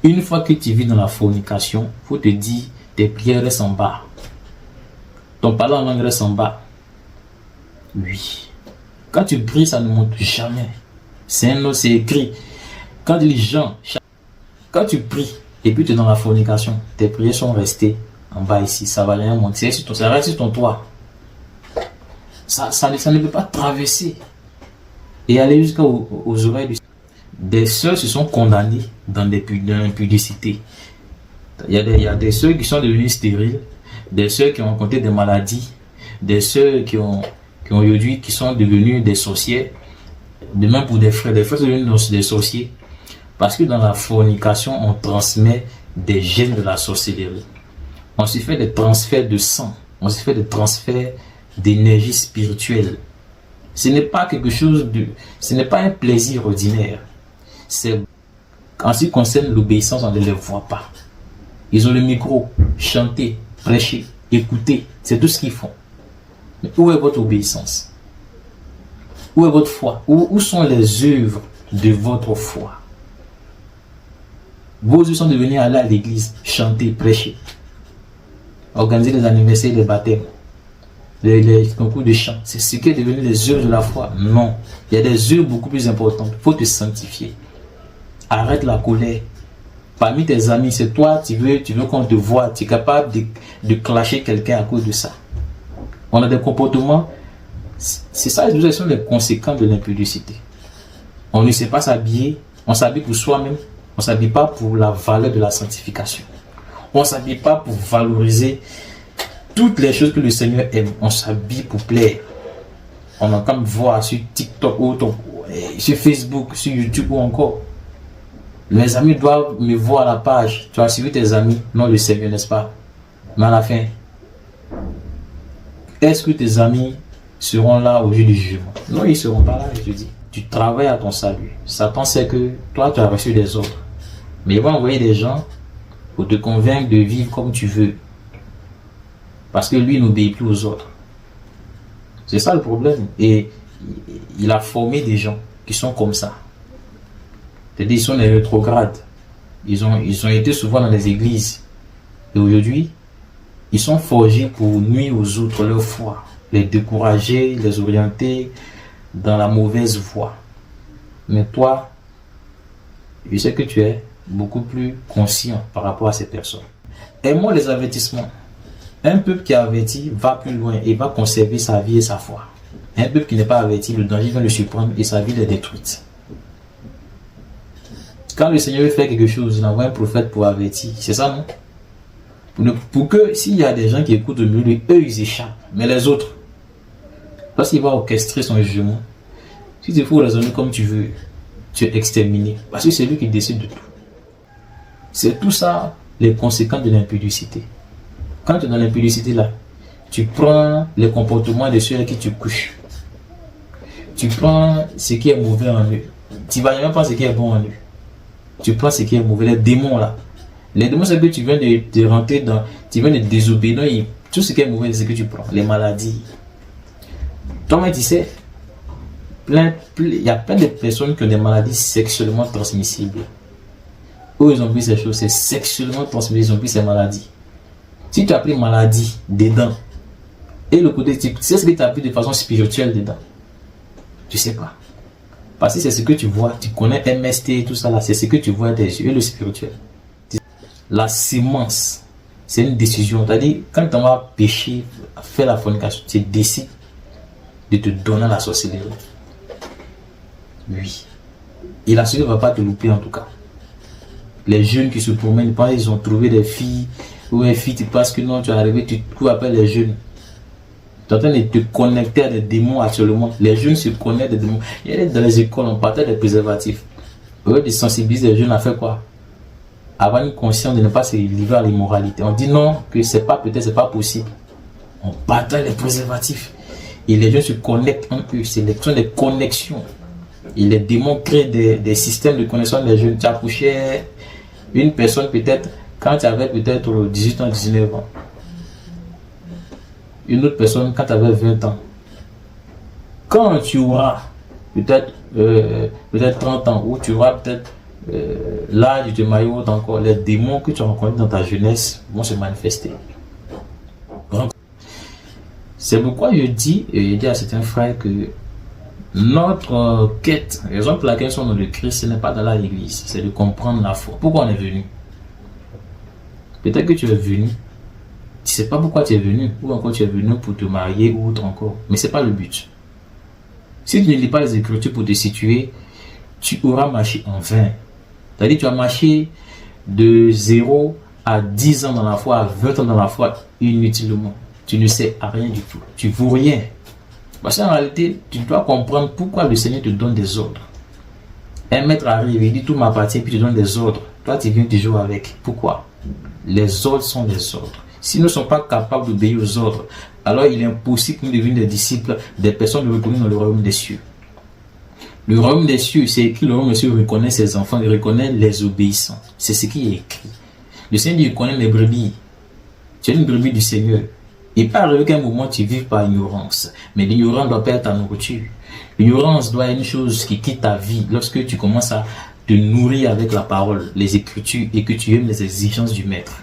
Une fois que tu vis dans la fornication, il faut te dire, tes prières restent en bas. Ton parler en langue reste en bas. Oui. Quand tu pries, ça ne monte jamais. C'est un autre, c'est écrit. Quand les gens, quand tu pries et puis tu es dans la fornication, tes prières sont restées en bas ici. Ça va rien monter. Ça reste sur ton toit. Ça ne peut pas traverser et aller jusqu'aux oreilles du. Des sœurs se sont condamnées dans l'impudicité. Il y a des sœurs qui sont devenues stériles, des sœurs qui ont rencontré des maladies, des sœurs qui aujourd'hui qui sont devenues des sorcières. De même pour des frères sont devenus des sorciers. Parce que dans la fornication, on transmet des gènes de la sorcellerie. On se fait des transferts de sang, on se fait des transferts d'énergie spirituelle. Ce n'est pas quelque chose de, ce n'est pas un plaisir ordinaire. C'est, en ce qui concerne l'obéissance, on ne les voit pas. Ils ont le micro, chanter, prêcher, écouter, c'est tout ce qu'ils font. Mais où est votre obéissance? Où est votre foi? Où sont les œuvres de votre foi? Vos œuvres sont de venir aller à l'église, chanter, prêcher, organiser les anniversaires, les baptêmes, les concours de chant. C'est ce qui est devenu les œuvres de la foi? Non. Il y a des œuvres beaucoup plus importantes. Il faut te sanctifier. Arrête la colère. Parmi tes amis, c'est toi, tu veux qu'on te voie, tu es capable de clasher quelqu'un à cause de ça. On a des comportements, c'est ça, ce sont les conséquences de l'impudicité. On ne sait pas s'habiller, on s'habille pour soi-même, on ne s'habille pas pour la valeur de la sanctification. On ne s'habille pas pour valoriser toutes les choses que le Seigneur aime. On s'habille pour plaire. On a comme voir sur TikTok ou sur Facebook, sur YouTube ou encore. Mes amis doivent me voir à la page. Tu as suivi tes amis, non le Seigneur, n'est-ce pas? Mais à la fin, est-ce que tes amis seront là au jour du jugement? Non, ils ne seront pas là, je te dis. Tu travailles à ton salut. Satan sait que toi, tu as reçu des ordres. Mais il va envoyer des gens pour te convaincre de vivre comme tu veux. Parce que lui n'obéit plus aux autres. C'est ça le problème. Et il a formé des gens qui sont comme ça. C'est-à-dire ils sont des rétrogrades. Ils ont été souvent dans les églises. Et aujourd'hui, ils sont forgés pour nuire aux autres leur foi. Les décourager, les orienter dans la mauvaise voie. Mais toi, je sais que tu es beaucoup plus conscient par rapport à ces personnes. Aimons les avertissements. Un peuple qui est averti va plus loin et va conserver sa vie et sa foi. Un peuple qui n'est pas averti, le danger va le surprendre et sa vie est détruite. Quand le Seigneur veut faire quelque chose, il envoie un prophète pour avertir. C'est ça, non? Pour que s'il y a des gens qui écoutent le mieux, eux ils échappent. Mais les autres, lorsqu'il va orchestrer son jugement, si tu faut raisonner comme tu veux, tu es exterminé. Parce que c'est lui qui décide de tout. C'est tout ça les conséquences de l'impudicité. Quand tu es dans l'impudicité là, tu prends les comportements de ceux avec qui tu couches. Tu prends ce qui est mauvais en eux. Tu ne vas jamais prendre ce qui est bon en eux. Tu prends ce qui est mauvais, les démons là. Les démons, c'est que tu viens de rentrer dans, tu viens de désobéir. Non, tout ce qui est mauvais, c'est ce que tu prends. Les maladies. Toi-même, tu sais, il y a plein de personnes qui ont des maladies sexuellement transmissibles. Eux, ils ont pris ces choses, c'est sexuellement transmissible, ils ont pris ces maladies. Si tu as pris maladie dedans, et le côté, tu sais ce que tu as pris de façon spirituelle dedans. Tu sais pas. Parce que c'est ce que tu vois, tu connais MST et tout ça là, c'est ce que tu vois des yeux, et le spirituel. La sémence, c'est une décision. C'est-à-dire, quand on va pécher, faire la fornication, tu décides de te donner la sorcellerie. Oui. Et la sorcellerie ne va pas te louper en tout cas. Les jeunes qui se promènent, ils ont trouvé des filles, ou une fille, tu penses que non, tu es arrivé, tu cours après les jeunes. Tu es en train de te connecter à des démons actuellement. Les jeunes se connectent à des démons. Il y a dans les écoles, on partage des préservatifs. Eux, de sensibiliser les jeunes à faire quoi? Avoir une conscience de ne pas se livrer à l'immoralité. On dit non, que c'est pas, peut-être c'est pas possible. On partage les préservatifs. Et les jeunes se connectent entre eux. C'est des connexions. Et les démons créent des systèmes de connexion des jeunes. Tu as couché une personne peut-être quand tu avais peut-être 18 ans, 19 ans. Une autre personne quand tu avais 20 ans. Quand tu auras peut-être 30 ans ou tu auras peut-être Là, tu te maries autre encore, les démons que tu as rencontrés dans ta jeunesse vont se manifester. C'est pourquoi je dis à certains frères que notre quête, la raison pour laquelle nous sommes dans le Christ, ce n'est pas dans l'église, c'est de comprendre la foi. Pourquoi on est venu? Peut-être que tu es venu, tu ne sais pas pourquoi tu es venu, ou encore tu es venu pour te marier ou autre encore, mais ce n'est pas le but. Si tu ne lis pas les Écritures pour te situer, tu auras marché en vain. C'est-à-dire tu as marché de 0 à 10 ans dans la foi, à 20 ans dans la foi, inutilement. Tu ne sais rien du tout. Tu ne vaux rien. Parce qu'en réalité, tu dois comprendre pourquoi le Seigneur te donne des ordres. Un maître arrive, il dit tout m'appartient, puis il te donne des ordres. Toi, tu viens toujours avec. Pourquoi? Les ordres sont des ordres. Si nous ne sommes pas capables d'obéir aux ordres, alors il est impossible que nous devenions des disciples, des personnes reconnues dans le royaume des cieux. Le royaume des cieux, c'est écrit, le royaume des cieux reconnaît ses enfants, il reconnaît les obéissants. C'est ce qui est écrit. Le Seigneur il reconnaît les brebis. Tu es une brebis du Seigneur. Il peut arriver qu'à un moment tu vives par ignorance. Mais l'ignorance doit pas être ta nourriture. L'ignorance doit être une chose qui quitte ta vie lorsque tu commences à te nourrir avec la parole, les Écritures et que tu aimes les exigences du maître.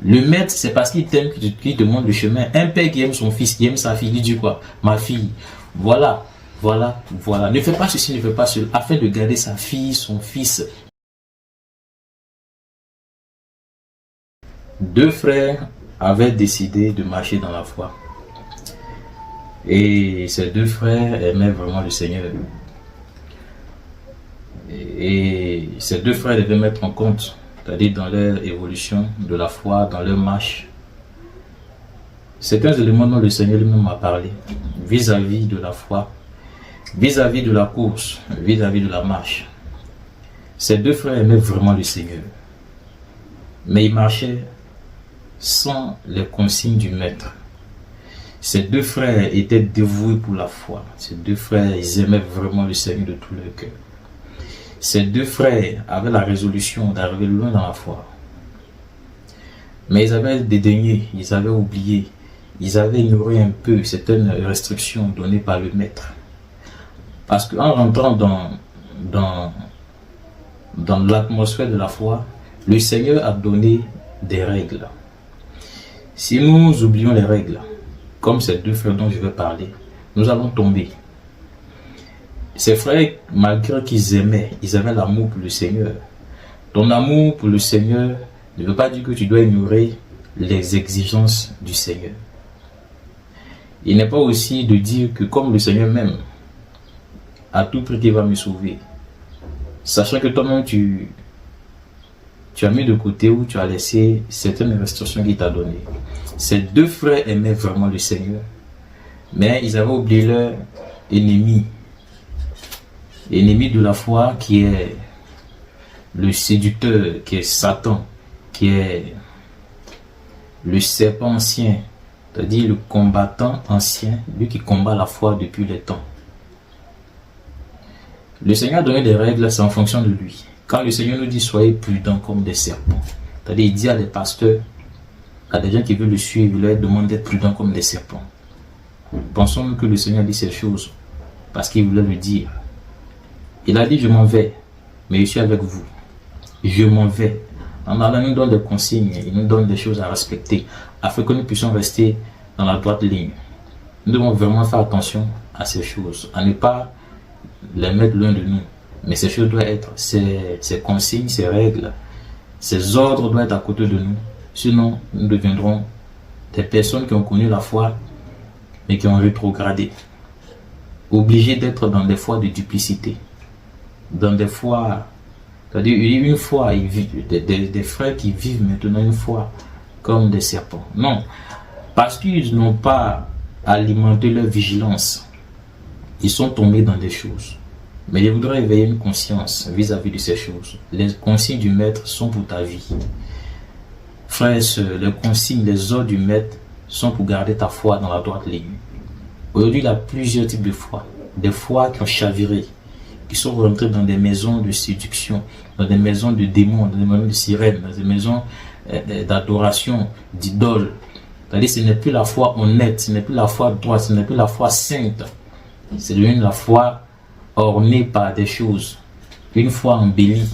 Le maître, c'est parce qu'il t'aime qu'il te montre le chemin. Un père qui aime son fils, qui aime sa fille, il dit quoi? Ma fille, voilà. Ne fais pas ceci, ne fais pas cela, afin de garder sa fille, son fils. Deux frères avaient décidé de marcher dans la foi. Et ces deux frères aimaient vraiment le Seigneur. Et ces deux frères devaient mettre en compte, c'est-à-dire dans leur évolution de la foi, dans leur marche, certains éléments dont le Seigneur lui-même a parlé, vis-à-vis de la foi, vis-à-vis de la course, vis-à-vis de la marche. Ces deux frères aimaient vraiment le Seigneur. Mais ils marchaient sans les consignes du maître. Ces deux frères étaient dévoués pour la foi. Ces deux frères, ils aimaient vraiment le Seigneur de tout leur cœur. Ces deux frères avaient la résolution d'arriver loin dans la foi. Mais ils avaient dédaigné, ils avaient oublié, ils avaient ignoré un peu certaines restrictions données par le maître. Parce qu'en rentrant dans l'atmosphère de la foi, le Seigneur a donné des règles. Si nous oublions les règles, comme ces deux frères dont je vais parler, nous allons tomber. Ces frères, malgré qu'ils aimaient, ils avaient l'amour pour le Seigneur. Ton amour pour le Seigneur ne veut pas dire que tu dois ignorer les exigences du Seigneur. Il n'est pas aussi de dire que comme le Seigneur m'aime, à tout prix qu'il va me sauver. Sachant que toi-même tu as mis de côté ou tu as laissé certaines restrictions qu'il t'a données. Ces deux frères aimaient vraiment le Seigneur, mais ils avaient oublié leur ennemi. L'ennemi de la foi qui est le séducteur, qui est Satan, qui est le serpent ancien, c'est-à-dire le combattant ancien, lui qui combat la foi depuis les temps. Le Seigneur a donné des règles, c'est en fonction de lui. Quand le Seigneur nous dit soyez prudents comme des serpents, c'est-à-dire il dit à des pasteurs, à des gens qui veulent le suivre, il leur demande d'être prudents comme des serpents. Pensons que le Seigneur dit ces choses parce qu'il voulait le dire. Il a dit je m'en vais, mais je suis avec vous. Je m'en vais. En allant, il nous donne des consignes, il nous donne des choses à respecter afin que nous puissions rester dans la droite ligne. Nous devons vraiment faire attention à ces choses, à ne pas les mettre loin de nous. Mais ces choses doivent être, ces consignes, ces règles, ces ordres doivent être à côté de nous. Sinon, nous deviendrons des personnes qui ont connu la foi, mais qui ont rétrogradé. Obligés d'être dans des foi de duplicité. Dans des foi, c'est-à-dire une foi, des frères qui vivent maintenant une foi comme des serpents. Non, parce qu'ils n'ont pas alimenté leur vigilance. Ils sont tombés dans des choses. Mais je voudrais éveiller une conscience vis-à-vis de ces choses. Les consignes du maître sont pour ta vie. Frères et sœurs, les consignes, les ordres du maître sont pour garder ta foi dans la droite ligne. Aujourd'hui, il y a plusieurs types de foi. Des foi qui ont chaviré, qui sont rentrés dans des maisons de séduction, dans des maisons de démons, dans des maisons de sirènes, dans des maisons d'adoration, d'idoles. C'est-à-dire ce n'est plus la foi honnête, ce n'est plus la foi droite, ce n'est plus la foi sainte. C'est devenu la foi ornée par des choses. une foi embellie.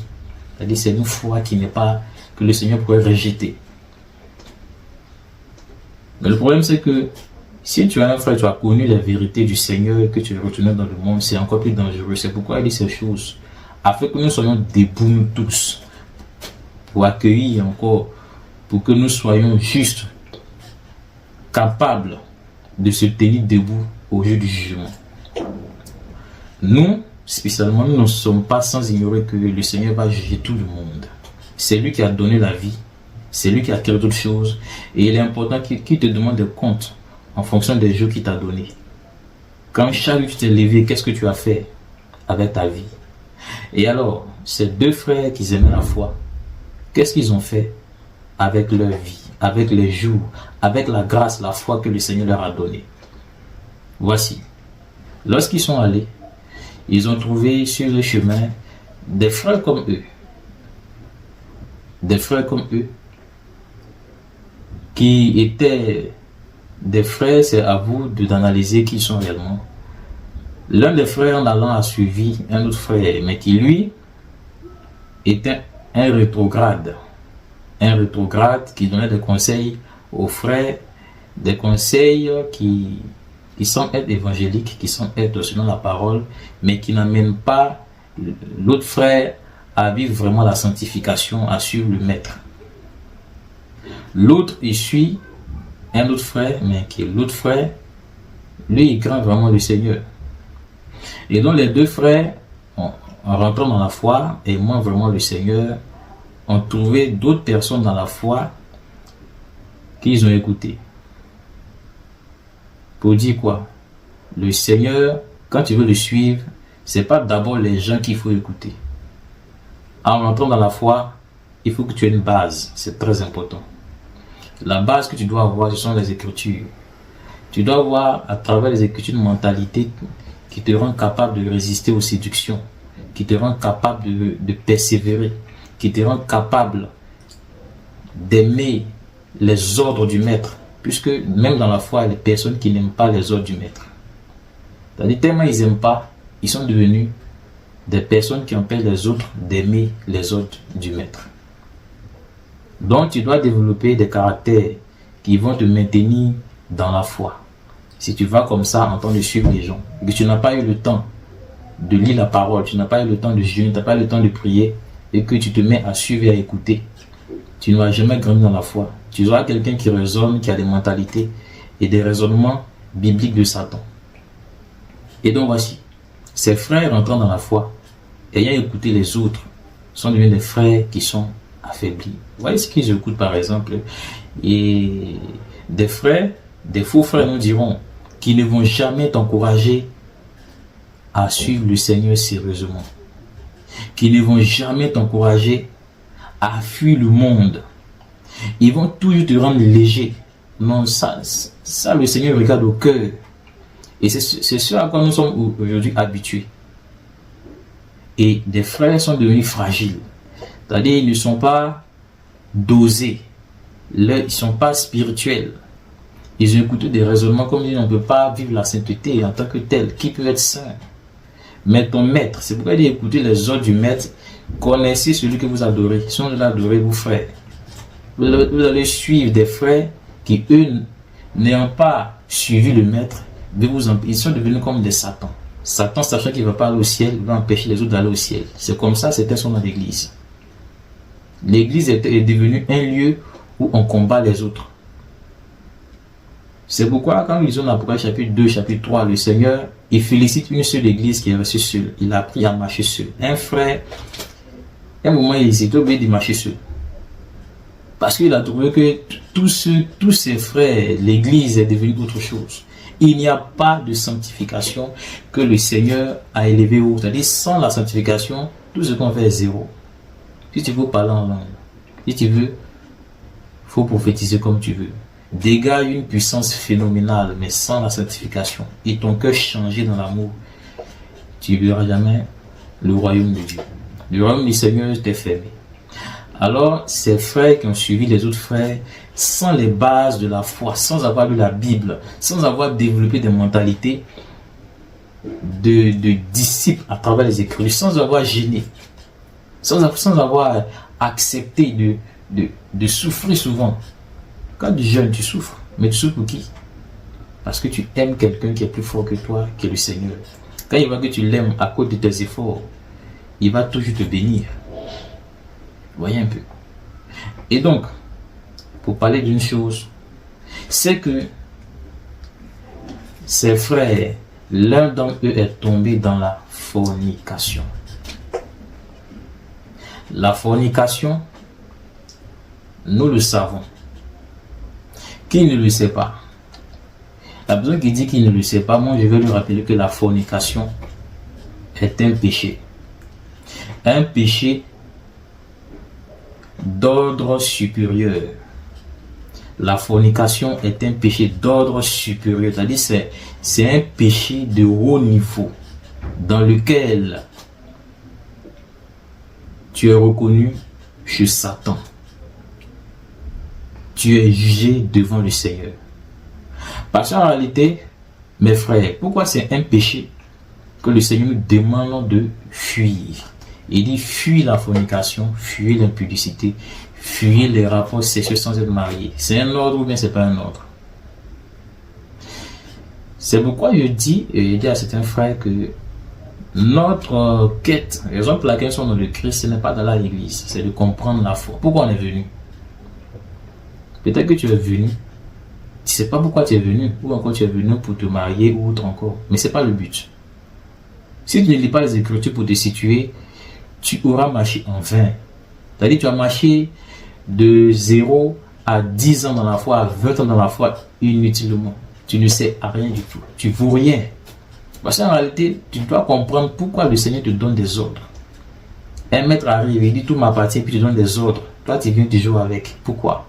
C'est-à-dire c'est une foi qui n'est pas, que le Seigneur pourrait rejeter. Mais le problème c'est que si tu as un frère, tu as connu la vérité du Seigneur et que tu es retourné dans le monde, c'est encore plus dangereux. C'est pourquoi il dit ces choses. Afin que nous soyons debout nous tous, pour accueillir encore, pour que nous soyons justes, capables de se tenir debout au jour du jugement. Nous, spécialement, nous ne sommes pas sans ignorer que le Seigneur va juger tout le monde. C'est lui qui a donné la vie, c'est lui qui a créé toutes choses, et il est important qu'il te demande des comptes en fonction des jours qu'il t'a donné. Quand chaque jour tu t'es levé, qu'est-ce que tu as fait avec ta vie? Et alors, ces deux frères qui aimaient la foi, qu'est-ce qu'ils ont fait avec leur vie, avec les jours, avec la grâce, la foi que le Seigneur leur a donnée? Voici, lorsqu'ils sont allés, ils ont trouvé sur le chemin des frères comme eux. Des frères comme eux, qui étaient des frères, c'est à vous d'analyser qui ils sont réellement. L'un des frères en allant a suivi un autre frère, mais qui lui était un rétrograde. Un rétrograde qui donnait des conseils aux frères, des conseils qui semblent être évangéliques, qui semblent être selon la parole, mais qui n'amènent pas l'autre frère à vivre vraiment la sanctification, à suivre le maître. L'autre, il suit un autre frère, mais qui est l'autre frère, lui, il craint vraiment le Seigneur. Et donc les deux frères, en rentrant dans la foi, et moi vraiment le Seigneur, ont trouvé d'autres personnes dans la foi qu'ils ont écouté. Pour dire quoi? Le Seigneur, quand tu veux le suivre, c'est pas d'abord les gens qu'il faut écouter. En rentrant dans la foi, il faut que tu aies une base, c'est très important. La base que tu dois avoir, ce sont les Écritures. Tu dois avoir à travers les Écritures une mentalité qui te rend capable de résister aux séductions, qui te rend capable de persévérer, qui te rend capable d'aimer les ordres du maître, puisque même dans la foi, il y a des personnes qui n'aiment pas les ordres du maître. C'est-à-dire tellement ils n'aiment pas, ils sont devenus des personnes qui empêchent les autres d'aimer les ordres du maître. Donc tu dois développer des caractères qui vont te maintenir dans la foi. Si tu vas comme ça en train de suivre les gens, et que tu n'as pas eu le temps de lire la parole, tu n'as pas eu le temps de jeûner, tu n'as pas eu le temps de prier, et que tu te mets à suivre et à écouter, tu ne vas jamais grandir dans la foi. Tu auras quelqu'un qui raisonne, qui a des mentalités et des raisonnements bibliques de Satan. Et donc voici, ces frères entrant dans la foi, ayant écouté les autres, sont devenus des frères qui sont affaiblis. Vous voyez ce qu'ils écoutent par exemple. Et des frères, des faux frères nous diront, qui ne vont jamais t'encourager à suivre le Seigneur sérieusement. Qui ne vont jamais t'encourager à fuir le monde. Ils vont toujours te rendre léger. Non, ça le Seigneur regarde au cœur. Et c'est ce à quoi nous sommes aujourd'hui habitués. Et des frères sont devenus fragiles. C'est-à-dire ils ne sont pas dosés. Ils ne sont pas spirituels. Ils ont écouté des raisonnements comme on ne peut pas vivre la sainteté en tant que tel. Qui peut être saint? Mais ton maître, c'est pourquoi il dit écoutez les ordres du maître, connaissez celui que vous adorez. Si on l'adorez, vous frères. Vous allez suivre des frères qui, eux, n'ayant pas suivi le maître, ils sont devenus comme des satans. Satan, sachant qu'il ne va pas aller au ciel, il va empêcher les autres d'aller au ciel. C'est comme ça, c'était son dans l'église. L'église est devenue un lieu où on combat les autres. C'est pourquoi, quand nous lisons l'Apocalypse chapitre 2, chapitre 3, le Seigneur, il félicite une seule église qui est restée seule. Il a appris à marcher seul. Un frère, à un moment, il s'est obligé de marcher seul. Parce qu'il a trouvé que tous ses frères, l'église est devenue autre chose. Il n'y a pas de sanctification que le Seigneur a élevé haut. C'est-à-dire, sans la sanctification, tout ce qu'on fait est zéro. Si tu veux parler en langue, si tu veux, il faut prophétiser comme tu veux. Dégage une puissance phénoménale, mais sans la sanctification, et ton cœur changé dans l'amour, tu ne verras jamais le royaume de Dieu. Le royaume du Seigneur t'est fermé. Alors, ces frères qui ont suivi les autres frères, sans les bases de la foi, sans avoir lu la Bible, sans avoir développé des mentalités de disciples à travers les Écritures, sans avoir gêné, sans avoir accepté de souffrir souvent. Quand tu jeûnes, tu souffres. Mais tu souffres pour qui? Parce que tu aimes quelqu'un qui est plus fort que toi, qui est le Seigneur. Quand il voit que tu l'aimes à cause de tes efforts, il va toujours te bénir. Voyez un peu. Et donc, pour parler d'une chose, c'est que ses frères, l'un d'entre eux est tombé dans la fornication. La fornication, nous le savons. Qui ne le sait pas? La personne qui dit qu'il ne le sait pas, moi je vais lui rappeler que la fornication est un péché. Un péché d'ordre supérieur. La fornication est un péché d'ordre supérieur. C'est-à-dire c'est un péché de haut niveau dans lequel tu es reconnu chez Satan. Tu es jugé devant le Seigneur. Parce qu'en réalité, mes frères, pourquoi c'est un péché que le Seigneur nous demande de fuir? Il dit fuis la fornication, fuis l'impudicité, fuis les rapports sexuels sans être marié. C'est un ordre ou bien c'est pas un ordre? C'est pourquoi je dis à certains frères que notre quête, la raison pour laquelle nous sommes dans le Christ, ce n'est pas dans l'église, c'est de comprendre la foi. Pourquoi on est venu? Peut-être que tu es venu, tu ne sais pas pourquoi tu es venu, ou encore tu es venu pour te marier ou autre encore, mais ce n'est pas le but. Si tu ne lis pas les Écritures pour te situer, tu auras marché en vain. C'est-à-dire tu as marché de 0 à 10 ans dans la foi, à 20 ans dans la foi, inutilement. Tu ne sais rien du tout. Tu ne vaux rien. Parce qu'en réalité, tu dois comprendre pourquoi le Seigneur te donne des ordres. Un maître arrive, il dit tout m'appartient, puis il te donne des ordres. Toi, tu viens toujours avec. Pourquoi?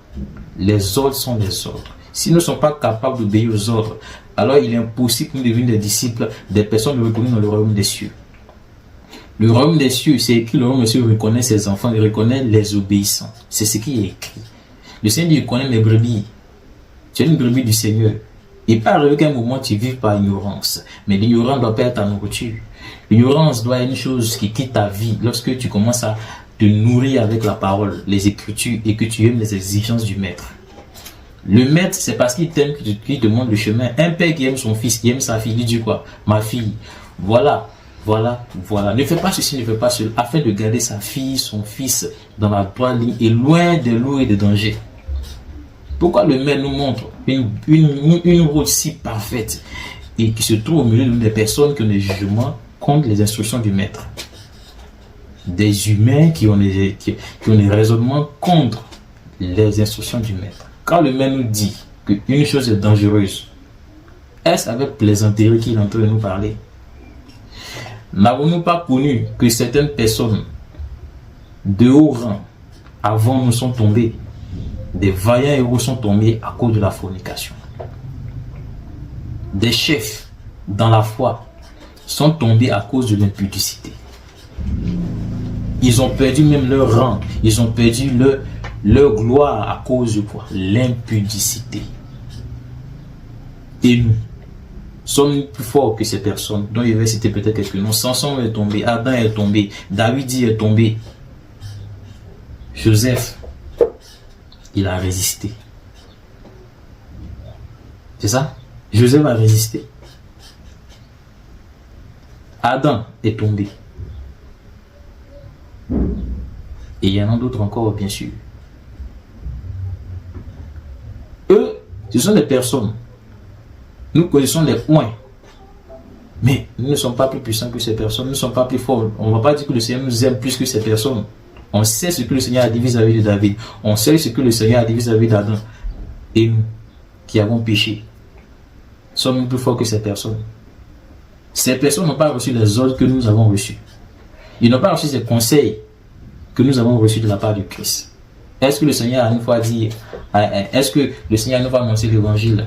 Les ordres sont des ordres. Si nous ne sommes pas capables d'obéir aux ordres, alors il est impossible que nous devenions des disciples, des personnes reconnues dans le royaume des cieux. Le royaume des cieux, c'est écrit, le royaume des cieux reconnaît ses enfants, il reconnaît les obéissants. C'est ce qui est écrit. Le Seigneur dit, il connaît les brebis. Tu es une brebis du Seigneur. Il peut arriver qu'à un moment tu vives par ignorance. Mais l'ignorance doit pas être ta nourriture. L'ignorance doit être une chose qui quitte ta vie lorsque tu commences à te nourrir avec la parole, les Écritures, et que tu aimes les exigences du maître. Le maître, c'est parce qu'il t'aime qu'il te montre le chemin. Un père qui aime son fils, qui aime sa fille, il dit quoi? Ma fille, voilà. Ne fais pas ceci, ne fais pas cela, afin de garder sa fille, son fils dans la droite ligne et loin des loups et des dangers. Pourquoi le maître nous montre une route si parfaite et qui se trouve au milieu des personnes qui ont des jugements contre les instructions du maître? Des humains qui ont des raisonnements contre les instructions du maître. Quand le maître nous dit qu'une chose est dangereuse, est-ce avec plaisanterie qu'il est en train de nous parler? N'avons-nous pas connu que certaines personnes de haut rang avant nous sont tombées? Des vaillants héros sont tombés à cause de la fornication. Des chefs dans la foi sont tombés à cause de l'impudicité. Ils ont perdu même leur rang, ils ont perdu leur gloire à cause de quoi? L'impudicité. Et nous sommes plus forts que ces personnes dont il va citer peut-être quelques noms. Samson est tombé, Adam est tombé, David est tombé, Joseph, il a résisté. C'est ça? Joseph a résisté. Adam est tombé. Et il y en a d'autres encore, bien sûr. Eux, ce sont des personnes. Nous connaissons les points. Mais nous ne sommes pas plus puissants que ces personnes. Nous ne sommes pas plus forts. On ne va pas dire que le Seigneur nous aime plus que ces personnes. On sait ce que le Seigneur a dit vis-à-vis de David. On sait ce que le Seigneur a dit vis-à-vis d'Adam. Et nous, qui avons péché, sommes plus forts que ces personnes. Ces personnes n'ont pas reçu les ordres que nous avons reçus. Ils n'ont pas reçu ces conseils que nous avons reçus de la part du Christ. Est-ce que le Seigneur a une fois dit, est-ce que le Seigneur a une fois annoncé l'évangile?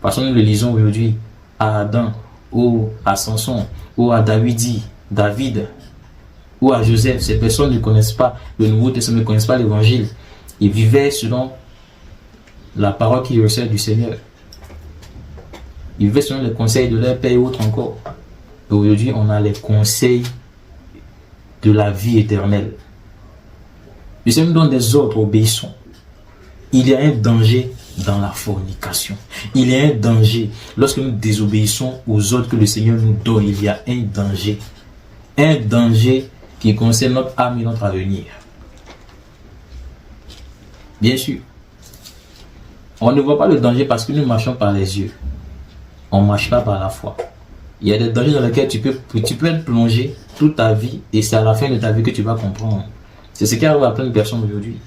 Parce que nous le lisons aujourd'hui à Adam, ou à Samson, ou à David, ou à Joseph. Ces personnes ne connaissent pas le Nouveau Testament, ne connaissent pas l'évangile. Ils vivaient selon la parole qu'ils reçoivent du Seigneur. Ils vivaient selon les conseils de leur père et autres encore. Et aujourd'hui, on a les conseils de la vie éternelle. Le Seigneur nous donne des ordres, obéissons. Il y a un danger dans la fornication. Il y a un danger lorsque nous désobéissons aux ordres que le Seigneur nous donne. Il y a un danger. Un danger qui concerne notre âme et notre avenir. Bien sûr, on ne voit pas le danger parce que nous marchons par les yeux. On ne marche pas par la foi. Il y a des dangers dans lesquels tu peux être plongé toute ta vie et c'est à la fin de ta vie que tu vas comprendre. C'est ce qui arrive à plein de personnes aujourd'hui.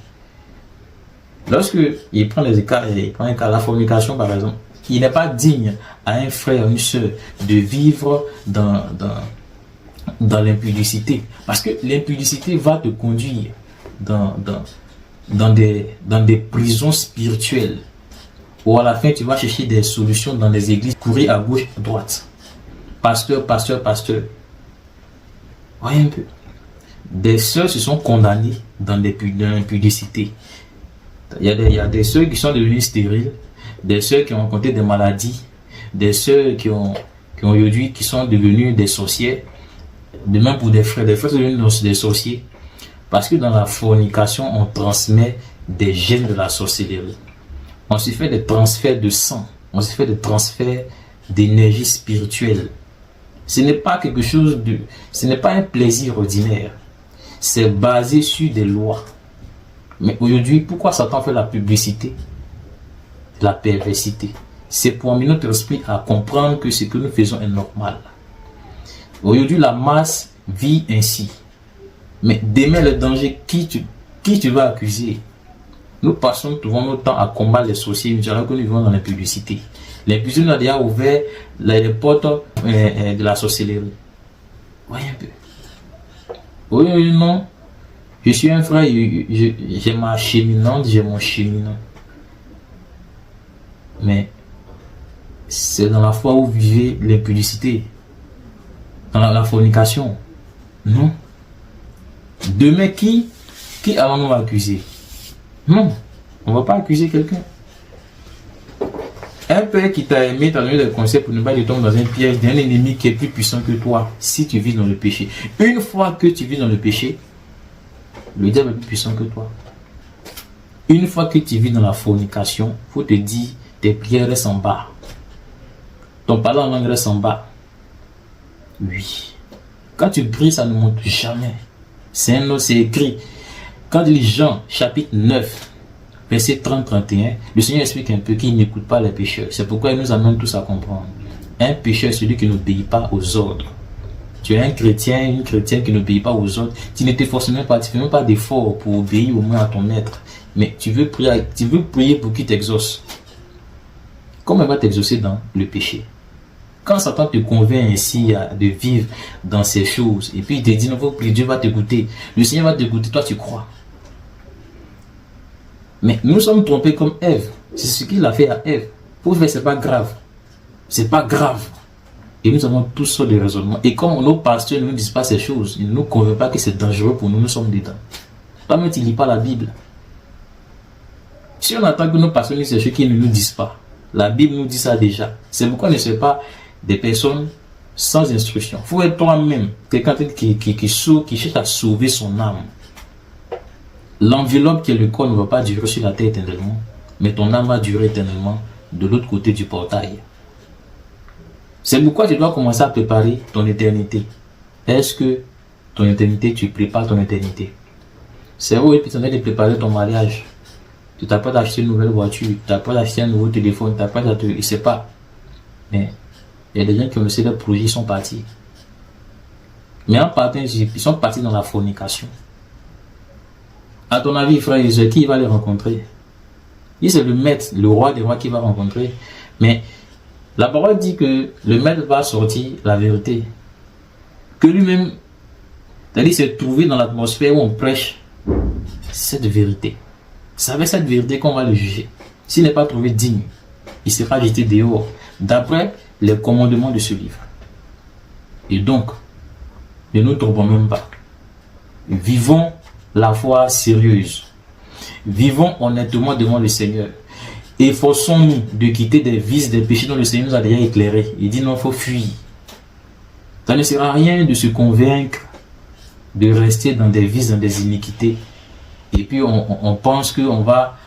Lorsque il prend les cas, la fornication par exemple, il n'est pas digne à un frère, une soeur de vivre dans l'impudicité. Parce que l'impudicité va te conduire dans des prisons spirituelles. Ou à la fin, tu vas chercher des solutions dans les églises, courir à gauche, à droite. Pasteur. Voyez un peu. Des sœurs se sont condamnées dans l'impudicité. Il y a des sœurs qui sont devenues stériles, des sœurs qui ont rencontré des maladies, des sœurs qui sont devenues des sorcières. De même pour des frères sont devenus des sorciers. Parce que dans la fornication, on transmet des gènes de la sorcellerie. On se fait des transferts de sang, on se fait des transferts d'énergie spirituelle. Ce n'est pas ce n'est pas un plaisir ordinaire. C'est basé sur des lois. Mais aujourd'hui, pourquoi Satan fait la publicité? La perversité. C'est pour amener notre esprit à comprendre que ce que nous faisons est normal. Aujourd'hui, la masse vit ainsi. Mais demain, le danger, qui tu vas accuser? Nous passons souvent notre temps à combattre les sorciers, alors que nous vivons dans l'impudicité. L'impudicité nous a déjà ouvert les portes de la sorcellerie. Voyez un peu. Oui, non. Je suis un frère, j'ai ma cheminante, j'ai mon cheminant. Mais c'est dans la foi où vous vivez l'impudicité, dans la fornication. Non. Demain, qui allons-nous accuser? Non, on ne va pas accuser quelqu'un. Un père qui t'a aimé, t'a donné des conseils pour ne pas tomber dans un piège d'un ennemi qui est plus puissant que toi si tu vis dans le péché. Une fois que tu vis dans le péché, le diable est plus puissant que toi. Une fois que tu vis dans la fornication, il faut te dire, tes prières restent en bas. Ton parler en langue reste en bas. Oui. Quand tu pries, ça ne monte jamais. C'est écrit. Quand il lit Jean, chapitre 9, verset 30-31, le Seigneur explique un peu qu'il n'écoute pas les pécheurs. C'est pourquoi il nous amène tous à comprendre. Un pécheur est celui qui n'obéit pas aux ordres. Tu es un chrétien, une chrétienne qui n'obéit pas aux ordres. Tu ne te forces même pas, tu ne fais même pas d'effort pour obéir au moins à ton maître. Mais tu veux prier pour qu'il t'exauce. Comment il va t'exaucer dans le péché? Quand Satan te convainc ainsi de vivre dans ces choses, et puis il te dit, non, faut prier, Dieu va t'écouter. Le Seigneur va t'écouter, toi tu crois. Mais nous sommes trompés comme Ève. C'est ce qu'il a fait à Ève. Pour faire, c'est pas grave. C'est pas grave. Et nous avons tous sortes de raisonnements. Et comme nos pasteurs ne nous disent pas ces choses, ils ne nous convainquent pas que c'est dangereux pour nous, nous sommes dedans. Toi-même, tu ne lis pas la Bible. Si on attend que nos pasteurs disent ces choses qu'ils ne nous disent pas, la Bible nous dit ça déjà. C'est pourquoi on ne sait pas des personnes sans instruction. Il faut être toi-même quelqu'un qui cherche à sauver son âme. L'enveloppe qui est le corps ne va pas durer sur la terre éternellement, mais ton âme va durer éternellement de l'autre côté du portail. C'est pourquoi tu dois commencer à préparer ton éternité. Est-ce que ton éternité, tu prépares ton éternité? C'est vrai, puis tu de préparer ton mariage. Tu t'as pas d'acheter une nouvelle voiture, tu n'as pas d'acheter un nouveau téléphone, tu n'as pas d'acheter, il sait pas. Mais il y a des gens qui ont laissé leurs projets, ils sont partis. Mais en partant, ils sont partis dans la fornication. À ton avis, frère Jésus, qui va les rencontrer? C'est le maître, le roi des rois qui va rencontrer. Mais la parole dit que le maître va sortir la vérité. Que lui-même, c'est-à-dire se trouver dans l'atmosphère où on prêche cette vérité. C'est avec cette vérité qu'on va le juger. S'il n'est pas trouvé digne, il sera jeté dehors, d'après les commandements de ce livre. Et donc, ne nous trompons même pas. Vivons la foi sérieuse. Vivons honnêtement devant le Seigneur. Efforçons-nous de quitter des vices, des péchés dont le Seigneur nous a déjà éclairés. Il dit non, il faut fuir. Ça ne sert à rien de se convaincre de rester dans des vices, dans des iniquités. Et puis on pense qu'on va,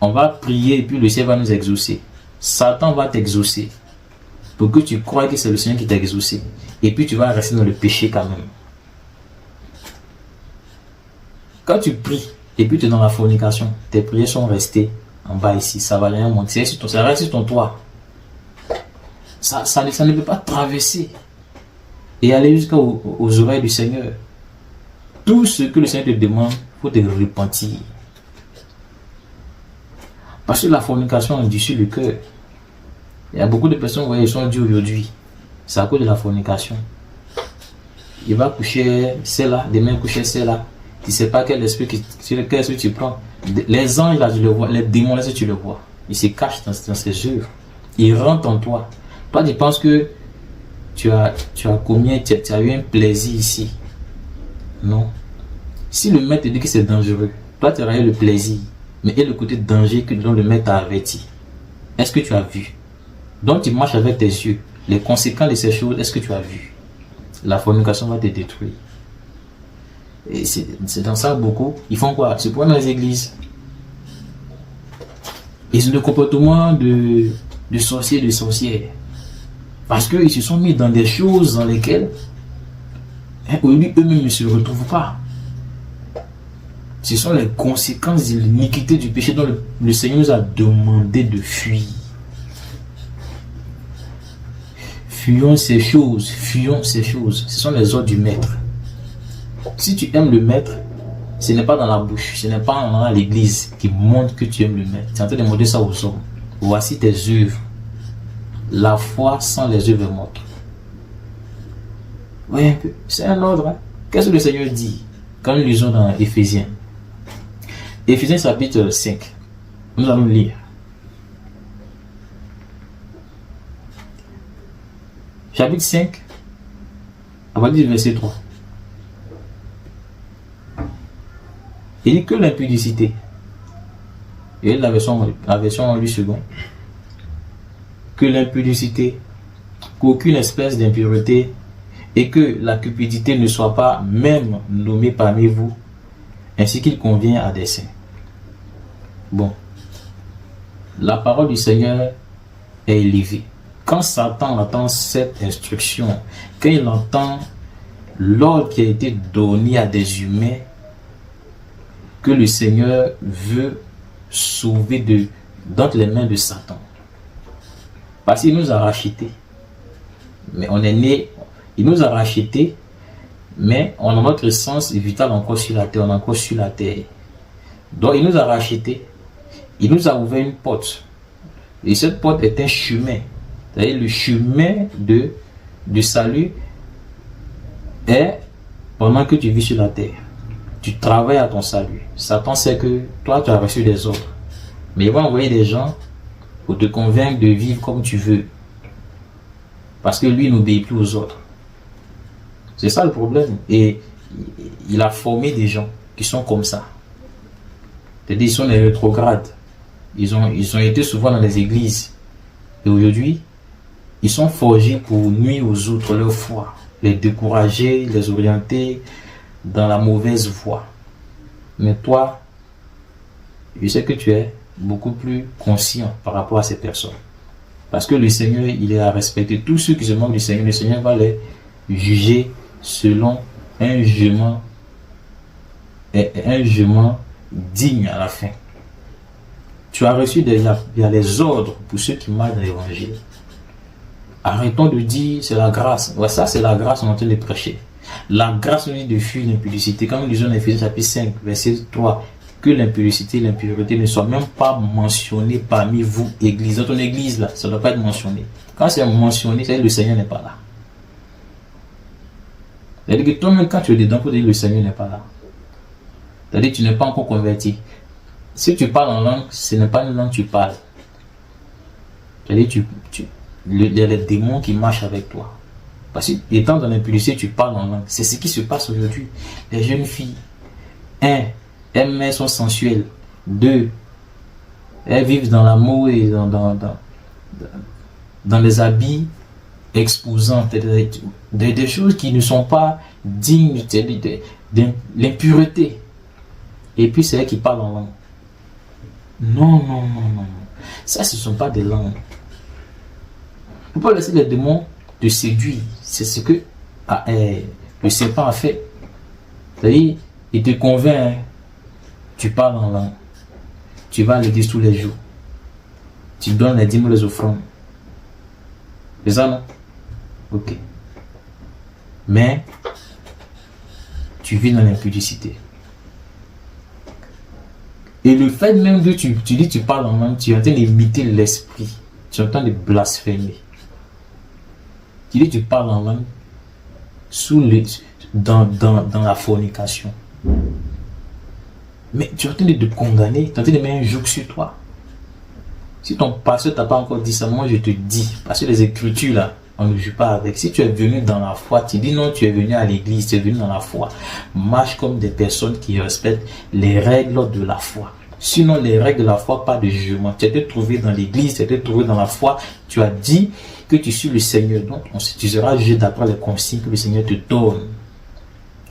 on va prier et puis le ciel va nous exaucer. Satan va t'exaucer pour que tu crois que c'est le Seigneur qui t'a exaucé. Et puis tu vas rester dans le péché quand même. Quand tu pries et puis tu es dans la fornication, tes prières sont restées en bas ici. Ça va rien monter. Ça reste sur ton toit. Ça ne peut pas traverser et aller jusqu'aux oreilles du Seigneur. Tout ce que le Seigneur te demande, il faut te repentir. Parce que la fornication endurcit le cœur. Il y a beaucoup de personnes, vous voyez, ils sont durs aujourd'hui. C'est à cause de la fornication. Il va coucher celle-là, demain coucher celle-là. Tu ne sais pas quel esprit tu prends. Les anges, là, tu le vois. Les démons, là, tu le vois. Ils se cachent dans ces œuvres. Ils rentrent en toi. Toi, tu penses que tu as eu un plaisir ici. Non. Si le maître te dit que c'est dangereux, toi, tu auras eu le plaisir. Mais il y a le côté danger dont le maître t'a averti. Est-ce que tu as vu? Donc, tu marches avec tes yeux. Les conséquences de ces choses, est-ce que tu as vu? La fornication va te détruire. Et c'est dans ça beaucoup. Ils font quoi? C'est pour dans les églises. Ils ont le comportement de sorciers et de sorcières. Parce qu'ils se sont mis dans des choses dans lesquelles aujourd'hui eux-mêmes ne se retrouvent pas. Ce sont les conséquences de l'iniquité du péché dont le Seigneur nous a demandé de fuir. Fuyons ces choses, fuyons ces choses. Ce sont les ordres du maître. Si tu aimes le maître, ce n'est pas dans la bouche, ce n'est pas dans l'église qui montre que tu aimes le maître. Tu es en train de montrer ça aux hommes. Voici tes œuvres. La foi sans les œuvres est morte. Voyez un peu, c'est un ordre. Hein? Qu'est-ce que le Seigneur dit quand nous lisons dans Éphésiens? Éphésiens chapitre 5. Nous allons lire. Chapitre 5, à partir du verset 3. Il dit que l'impudicité, et la version lui second, que l'impudicité, qu'aucune espèce d'impureté et que la cupidité ne soit pas même nommée parmi vous, ainsi qu'il convient à des saints. Bon, la parole du Seigneur est élevée. Quand Satan entend cette instruction, quand il entend l'ordre qui a été donné à des humains, que le Seigneur veut sauver d'entre les mains de Satan. Parce qu'il nous a rachetés. Mais on est né, il nous a rachetés, mais on a notre essence vitale encore sur la terre, on est encore sur la terre. Donc il nous a rachetés, il nous a ouvert une porte. Et cette porte est un chemin. C'est-à-dire le chemin de salut est pendant que tu vis sur la terre. Tu travailles à ton salut. Satan sait que toi, tu as reçu des ordres. Mais il va envoyer des gens pour te convaincre de vivre comme tu veux. Parce que lui, il n'obéit plus aux ordres. C'est ça le problème. Et il a formé des gens qui sont comme ça. C'est-à-dire, ils sont des rétrogrades. Ils ont été souvent dans les églises. Et aujourd'hui, ils sont forgés pour nuire aux autres leur foi. Les décourager, les orienter dans la mauvaise voie. Mais toi, je sais que tu es beaucoup plus conscient par rapport à ces personnes. Parce que le Seigneur, il est à respecter. Tous ceux qui se moquent du Seigneur, le Seigneur va les juger selon un jugement digne à la fin. Tu as reçu il y a les ordres pour ceux qui marchent dans l'évangile. Arrêtons de dire c'est la grâce. Ouais, ça c'est la grâce, on est en train de prêcher. La grâce nous dit de fuir l'impudicité. Quand nous lisons dans Éphésiens chapitre 5, verset 3, que l'impudicité et l'impureté ne soient même pas mentionnées parmi vous, église. Dans ton église, là, ça ne doit pas être mentionné. Quand c'est mentionné, c'est que le Seigneur n'est pas là. C'est-à-dire que toi-même, quand tu es dedans, pour dire que le Seigneur n'est pas là. C'est-à-dire que tu n'es pas encore converti. Si tu parles en langue, ce n'est pas une langue que tu parles. C'est-à-dire que il y a les démons qui marchent avec toi. Parce que étant dans l'impudicité, tu parles en langue. C'est ce qui se passe aujourd'hui. Les jeunes filles, elles sont sensuelles. 2, elles vivent dans l'amour et dans les habits exposants. Des choses qui ne sont pas digne de l'impureté. Et puis c'est elle qui parle en langue. Non, non, non, non, non. Ça, ce ne sont pas des langues. Il ne faut pas laisser les démons te séduire. C'est ce que le serpent a fait. C'est-à-dire, il te convainc, hein. Tu parles en langue. Tu vas à l'église tous les jours. Tu donnes les dîmes, les offrandes. C'est ça, non? Ok. Mais, tu vis dans l'impudicité. Et le fait même que tu dis tu parles en langue, tu es en train d'imiter l'esprit. Tu es en train de blasphémer. Tu dis tu parles en langue dans la fornication. Mais tu es en train de te condamner, tu es en train de mettre un joug sur toi. Si ton pasteur t'a pas encore dit ça, moi je te dis, parce que les écritures là, on ne joue pas avec. Si tu es venu dans la foi, tu dis non, tu es venu à l'église, tu es venu dans la foi. Marche comme des personnes qui respectent les règles de la foi. Sinon, les règles de la foi, pas de jugement. Tu as été trouvé dans l'église, tu as été trouvé dans la foi, tu as dit que tu suis le Seigneur. Donc, tu seras jugé d'après les consignes que le Seigneur te donne.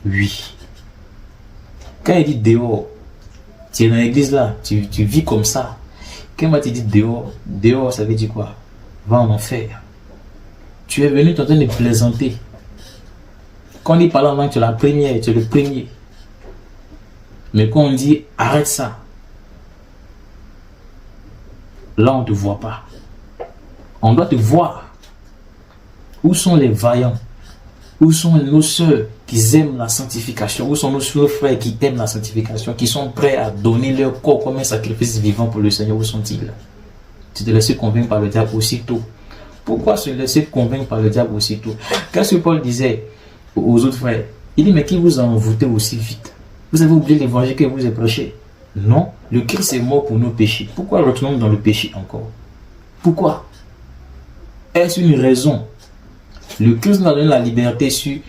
Oui. Quand il dit dehors, tu es dans l'église là, tu vis comme ça. Quand moi tu dis dehors, dehors ça veut dire quoi? Va en enfer. Tu es venu, tu es en train de plaisanter. Quand on dit parler en langue, tu es la première, tu es le premier. Mais quand on dit arrête ça, là on ne te voit pas. On doit te voir. Où sont les vaillants? Où sont nos soeurs qui aiment la sanctification? Où sont nos frères qui aiment la sanctification, qui sont prêts à donner leur corps comme un sacrifice vivant pour le Seigneur? Où sont-ils? Tu te laisses convaincre par le diable aussitôt. Pourquoi se laisser convaincre par le diable aussitôt? Qu'est-ce que Paul disait aux autres frères? Il dit, mais qui vous a envoûté aussi vite? Vous avez oublié l'évangile que vous avez prêché? Non, le Christ est mort pour nos péchés. Pourquoi retournons dans le péché encore? Pourquoi? Est-ce une raison? Le Christ nous a donné la liberté sur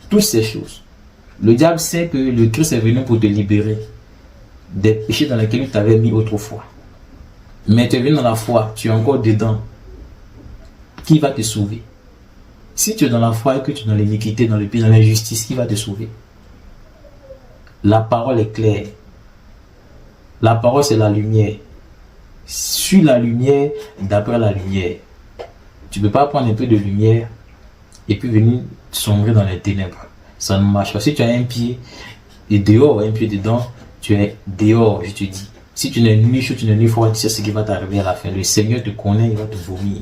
toutes ces choses. Le diable sait que le Christ est venu pour te libérer des péchés dans lesquels tu t'avais mis autrefois. Mais tu es venu dans la foi, tu es encore dedans. Qui va te sauver? Si tu es dans la foi et que tu es dans l'iniquité, dans le péché, dans l'injustice, qui va te sauver? La parole est claire. La parole, c'est la lumière. Suis la lumière d'après la lumière. Tu ne peux pas prendre un peu de lumière et puis venir sombrer dans les ténèbres. Ça ne marche pas. Si tu as un pied et dehors, un pied dedans, tu es dehors, je te dis. Si tu n'es ni chaud, tu n'es ni froid, tu sais ce qui va t'arriver à la fin. Le Seigneur te connaît, il va te vomir.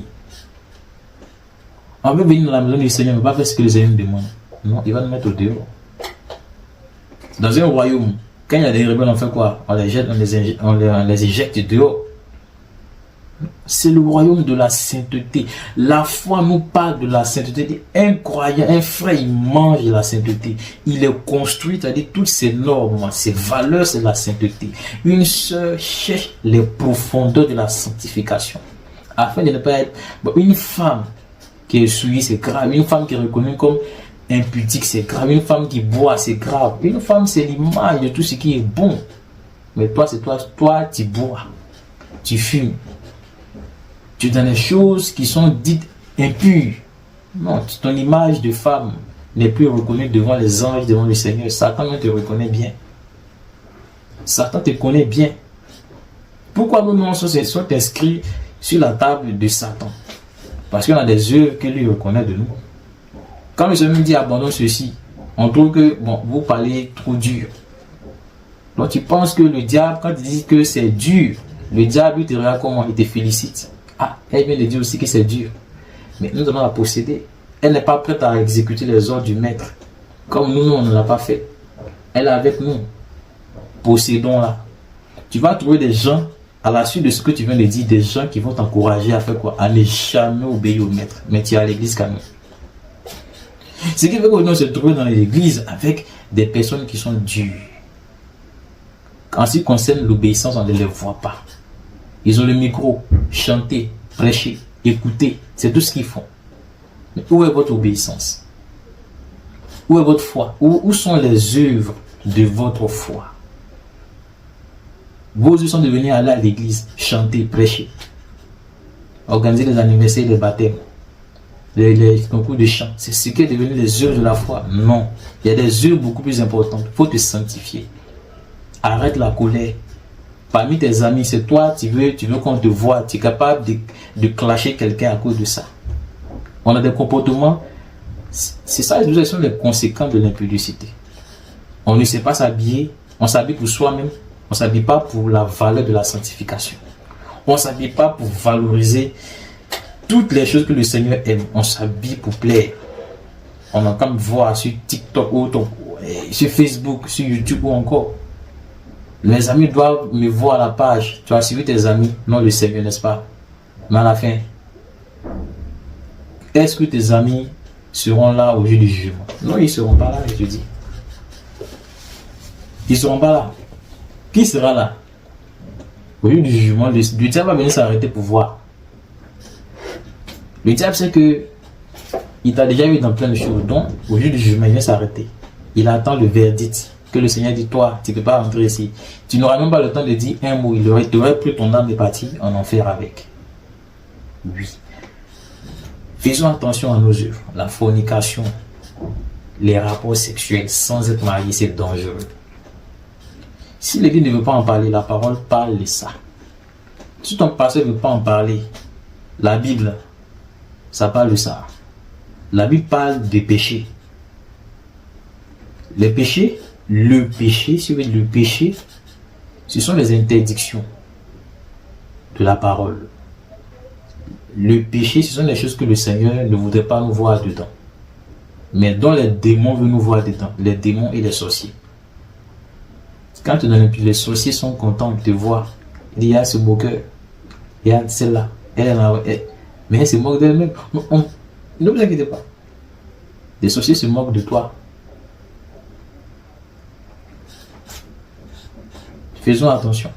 On veut venir dans la maison du Seigneur, mais pas faire ce que le Seigneur nous demande. Non, il va nous mettre au dehors. Dans un royaume, quand il y a des rebelles, on fait quoi? On les jette, on les éjecte dehors. C'est le royaume de la sainteté. La foi nous parle de la sainteté. Un croyant, un frère, il mange la sainteté. Il est construit, c'est-à-dire toutes ses normes, ses valeurs, c'est la sainteté. Une sœur cherche les profondeurs de la sanctification. Afin de ne pas être une femme qui est souillée, c'est grave. Une femme qui est reconnue comme impudique, c'est grave. Une femme qui boit, c'est grave. Une femme, c'est l'image de tout ce qui est bon. Mais toi, c'est toi, tu bois, tu fumes. Tu es dans les choses qui sont dites impures. Non, ton image de femme n'est plus reconnue devant les anges, devant le Seigneur. Satan te reconnaît bien. Satan te connaît bien. Pourquoi nos noms sont inscrits sur la table de Satan? Parce qu'on a des œuvres que lui reconnaît de nous. Quand le Seigneur dit abandonne ceci, on trouve que vous parlez trop dur. Donc tu penses que le diable, quand il dit que c'est dur, le diable il te regarde comment? Il te félicite. Ah, elle vient de dire aussi que c'est dur. Mais nous devons la posséder. Elle n'est pas prête à exécuter les ordres du maître. Comme nous, on ne l'a pas fait. Elle est avec nous. Possédons-la. Tu vas trouver des gens, à la suite de ce que tu viens de dire, des gens qui vont t'encourager à faire quoi? À ne jamais obéir au maître. Mais tu es à l'église quand même. Ce qui fait que nous se trouver dans l'église avec des personnes qui sont dures. En ce qui concerne l'obéissance, on ne les voit pas. Ils ont le micro, chanter, prêcher, écouter, c'est tout ce qu'ils font. Mais où est votre obéissance? Où est votre foi? Où sont les œuvres de votre foi? Vos œuvres sont de venir aller à l'église, chanter, prêcher, organiser les anniversaires, les baptêmes. les concours de chant. C'est ce qui est devenu les œuvres de la foi. Non. Il y a des œuvres beaucoup plus importantes. Il faut te sanctifier. Arrête la colère. Parmi tes amis, c'est toi, tu veux qu'on te voie. Tu es capable de clasher quelqu'un à cause de ça. On a des comportements. C'est ça, ce sont les conséquences de l'impudicité. On ne sait pas s'habiller. On s'habille pour soi-même. On ne s'habille pas pour la valeur de la sanctification. On ne s'habille pas pour valoriser toutes les choses que le Seigneur aime. On s'habille pour plaire. On a comme voir sur TikTok ou sur Facebook, sur YouTube ou encore. Mes amis doivent me voir à la page. Tu as suivi tes amis, non le Seigneur, n'est-ce pas? Mais à la fin, est-ce que tes amis seront là au jour du jugement? Non, ils ne seront pas là, je te dis. Ils ne seront pas là. Qui sera là? Au jour du jugement, le diable va venir s'arrêter pour voir. Le diable sait que il t'a déjà eu dans plein de choses. Donc, au jour du jugement, il vient s'arrêter. Il attend le verdict. Que le Seigneur dit, toi, tu ne peux pas rentrer ici. Tu n'auras même pas le temps de dire un mot. Il aurait pris ton âme et parti en enfer avec. Oui. Faisons attention à nos œuvres. La fornication, les rapports sexuels sans être marié, c'est dangereux. Si l'Église ne veut pas en parler, la parole parle de ça. Si ton pasteur ne veut pas en parler, la Bible, ça parle de ça. La Bible parle des péchés. Les péchés, le péché, si vous voulez, le péché, ce sont les interdictions de la parole. Le péché, ce sont les choses que le Seigneur ne voudrait pas nous voir dedans. Mais dont les démons veulent nous voir dedans. Les démons et les sorciers. Quand tu donnes, les sorciers sont contents de te voir. Il y a ce moqueur. Il y a celle-là. Elle est là. Mais elle se moque d'elle-même. Ne vous inquiétez pas. Les sorciers se moquent de toi. Faisons attention.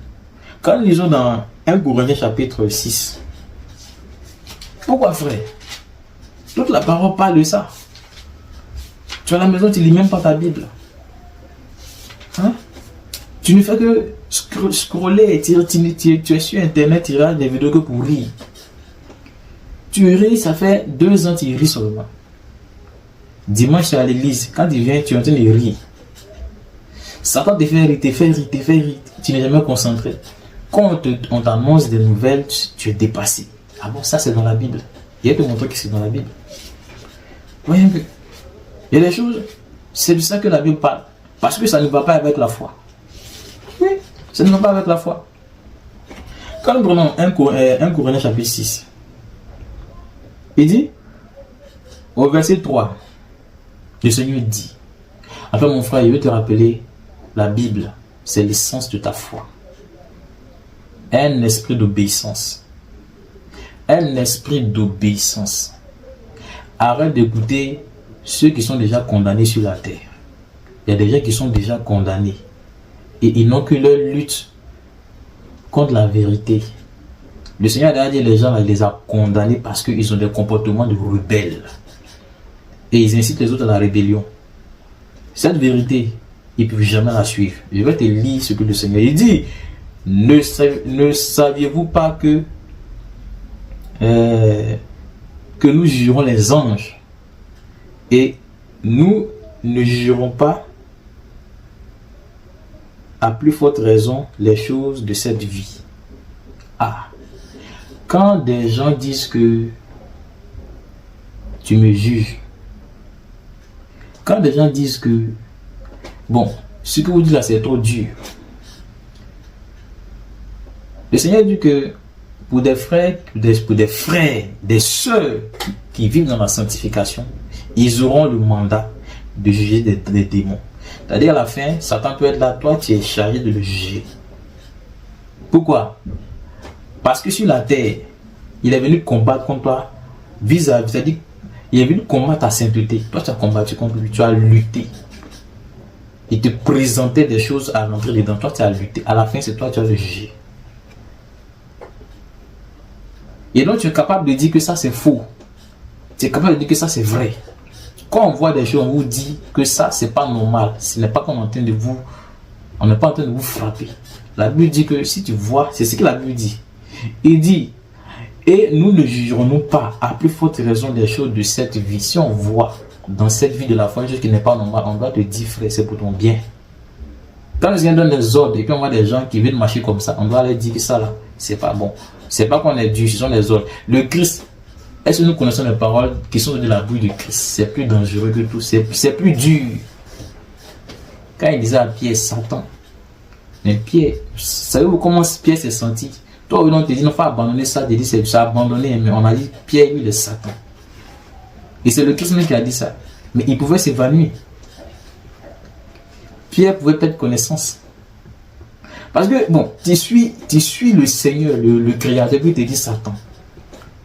Quand nous lisons dans 1 Corinthiens chapitre 6, pourquoi frère? Toute la parole parle de ça. Tu es à la maison, tu ne lis même pas ta Bible. Hein? Tu ne fais que scroller, tu es sur internet, tu regardes des vidéos que pour rire. Tu ris, ça fait 2 ans tu ris seulement. Dimanche tu es à l'église, quand tu viens, tu es en train de rire. Satan te fait rire, te fait rire. Tu n'es jamais concentré. Quand on t'annonce des nouvelles, tu es dépassé. Ah bon, ça c'est dans la Bible. Il y a te montrer que c'est dans la Bible. Voyez un peu. Il y a des choses, c'est de ça que la Bible parle. Parce que ça ne va pas avec la foi. Oui, ça ne va pas avec la foi. Quand nous prenons 1 Corinthiens chapitre 6, il dit, au verset 3, le Seigneur dit, enfin mon frère, je veux te rappeler, la Bible, c'est l'essence de ta foi. Un esprit d'obéissance. Un esprit d'obéissance. Arrête d'écouter ceux qui sont déjà condamnés sur la terre. Il y a des gens qui sont déjà condamnés. Et ils n'ont que leur lutte contre la vérité. Le Seigneur a dit les gens, il les a condamnés parce qu'ils ont des comportements de rebelles. Et ils incitent les autres à la rébellion. Cette vérité, ils ne peuvent jamais la suivre. Je vais te lire ce que le Seigneur il dit. Ne saviez-vous pas que nous jugerons les anges et nous ne jugerons pas à plus forte raison les choses de cette vie. Ah, quand des gens disent que tu me juges, quand des gens disent que bon, ce que vous dites là c'est trop dur, le Seigneur dit que pour des frères, des sœurs qui vivent dans la sanctification, ils auront le mandat de juger des démons. C'est-à-dire à la fin, Satan peut être là, toi tu es chargé de le juger. Pourquoi? Parce que sur la terre, il est venu combattre contre toi vis-à-vis, c'est-à-dire il est venu combattre ta sainteté. Toi tu as combattu contre lui, tu as lutté. Il te présentait des choses à l'entrée dedans, toi tu as lutté. À la fin, c'est toi qui as le juger. Et donc tu es capable de dire que ça c'est faux. Tu es capable de dire que ça c'est vrai. Quand on voit des choses, on vous dit que ça c'est pas normal. Ce n'est pas qu'on est en train de vous, on n'est pas en train de vous frapper. La Bible dit que si tu vois, c'est ce que la Bible dit. Il dit, Et nous ne jugerons-nous pas, à plus forte raison, des choses de cette vie. Si on voit dans cette vie de la foi une chose qui n'est pas normale, on doit te dire, frère, c'est pour ton bien. Quand le Seigneur donne des ordres et puis on voit des gens qui viennent marcher comme ça, on doit leur dire que ça là, c'est pas bon. C'est pas qu'on est dur, ce sont des ordres. Le Christ, est-ce que nous connaissons les paroles qui sont de la bouche du Christ? C'est plus dangereux que tout, c'est plus dur. Quand il disait à Pierre, Satan, mais Pierre, savez-vous comment Pierre s'est senti? Toi, on te dit, non, il faut abandonner ça, c'est abandonné, mais on a dit, Pierre, lui, il est Satan. Et c'est le Christ même qui a dit ça. Mais il pouvait s'évanouir. Pierre pouvait perdre connaissance. Parce que, bon, tu suis le Seigneur, le Créateur, puis il te dit Satan.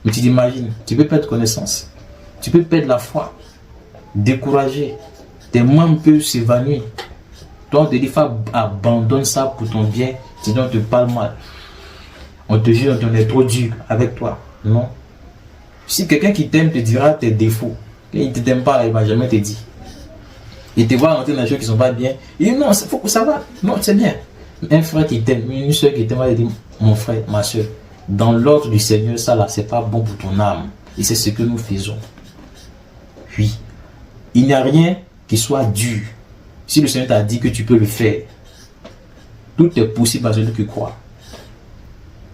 Mais tu t'imagines, tu peux perdre connaissance. Tu peux perdre la foi. Décourager. Tes membres peuvent s'évanouir. Toi, on te dit, faut abandonne ça pour ton bien. Sinon, on te parle mal. On te jure, on est trop dur avec toi. Non. Si quelqu'un qui t'aime te dira tes défauts, il ne t'aime pas, il ne va jamais te dire. Il te voit rentrer dans les choses qui ne sont pas bien. Il dit non, faut que ça va. Non, c'est bien. Un frère qui t'aime, une soeur qui t'aime, elle dit mon frère, ma soeur, dans l'ordre du Seigneur, ça là, c'est pas bon pour ton âme. Et c'est ce que nous faisons. Oui. Il n'y a rien qui soit dur. Si le Seigneur t'a dit que tu peux le faire, tout est possible à celui qui croit.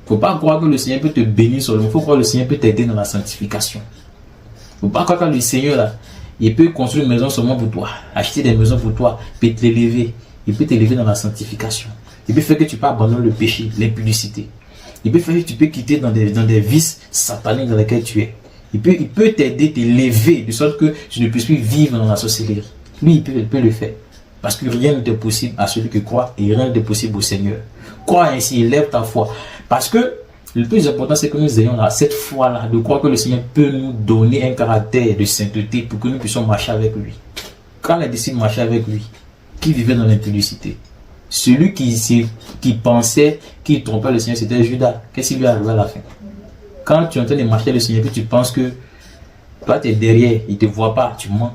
Il ne faut pas croire que le Seigneur peut te bénir seulement. Il faut croire que le Seigneur peut t'aider dans la sanctification. Il ne faut pas croire que le Seigneur, là, il peut construire une maison seulement pour toi, acheter des maisons pour toi, il peut t'élever. Il peut t'élever dans la sanctification. Il peut faire que tu peux abandonner le péché, l'impudicité. Il peut faire que tu peux quitter dans des vices sataniques dans lesquels tu es. Il peut t'aider, t'élever, de sorte que tu ne puisses plus vivre dans la sorcellerie. Lui, il peut le faire. Parce que rien n'est possible à celui qui croit et rien n'est possible au Seigneur. Crois ainsi, élève ta foi. Parce que le plus important, c'est que nous ayons là, cette foi-là, de croire que le Seigneur peut nous donner un caractère de sainteté pour que nous puissions marcher avec lui. Quand les disciples marchaient avec lui, qui vivait dans l'impudicité, celui qui pensait qu'il trompait le Seigneur, c'était Judas. Qu'est-ce qui lui est arrivé à la fin? Quand tu es en train de marcher avec le Seigneur, puis tu penses que toi, tu es derrière, il ne te voit pas, tu mens.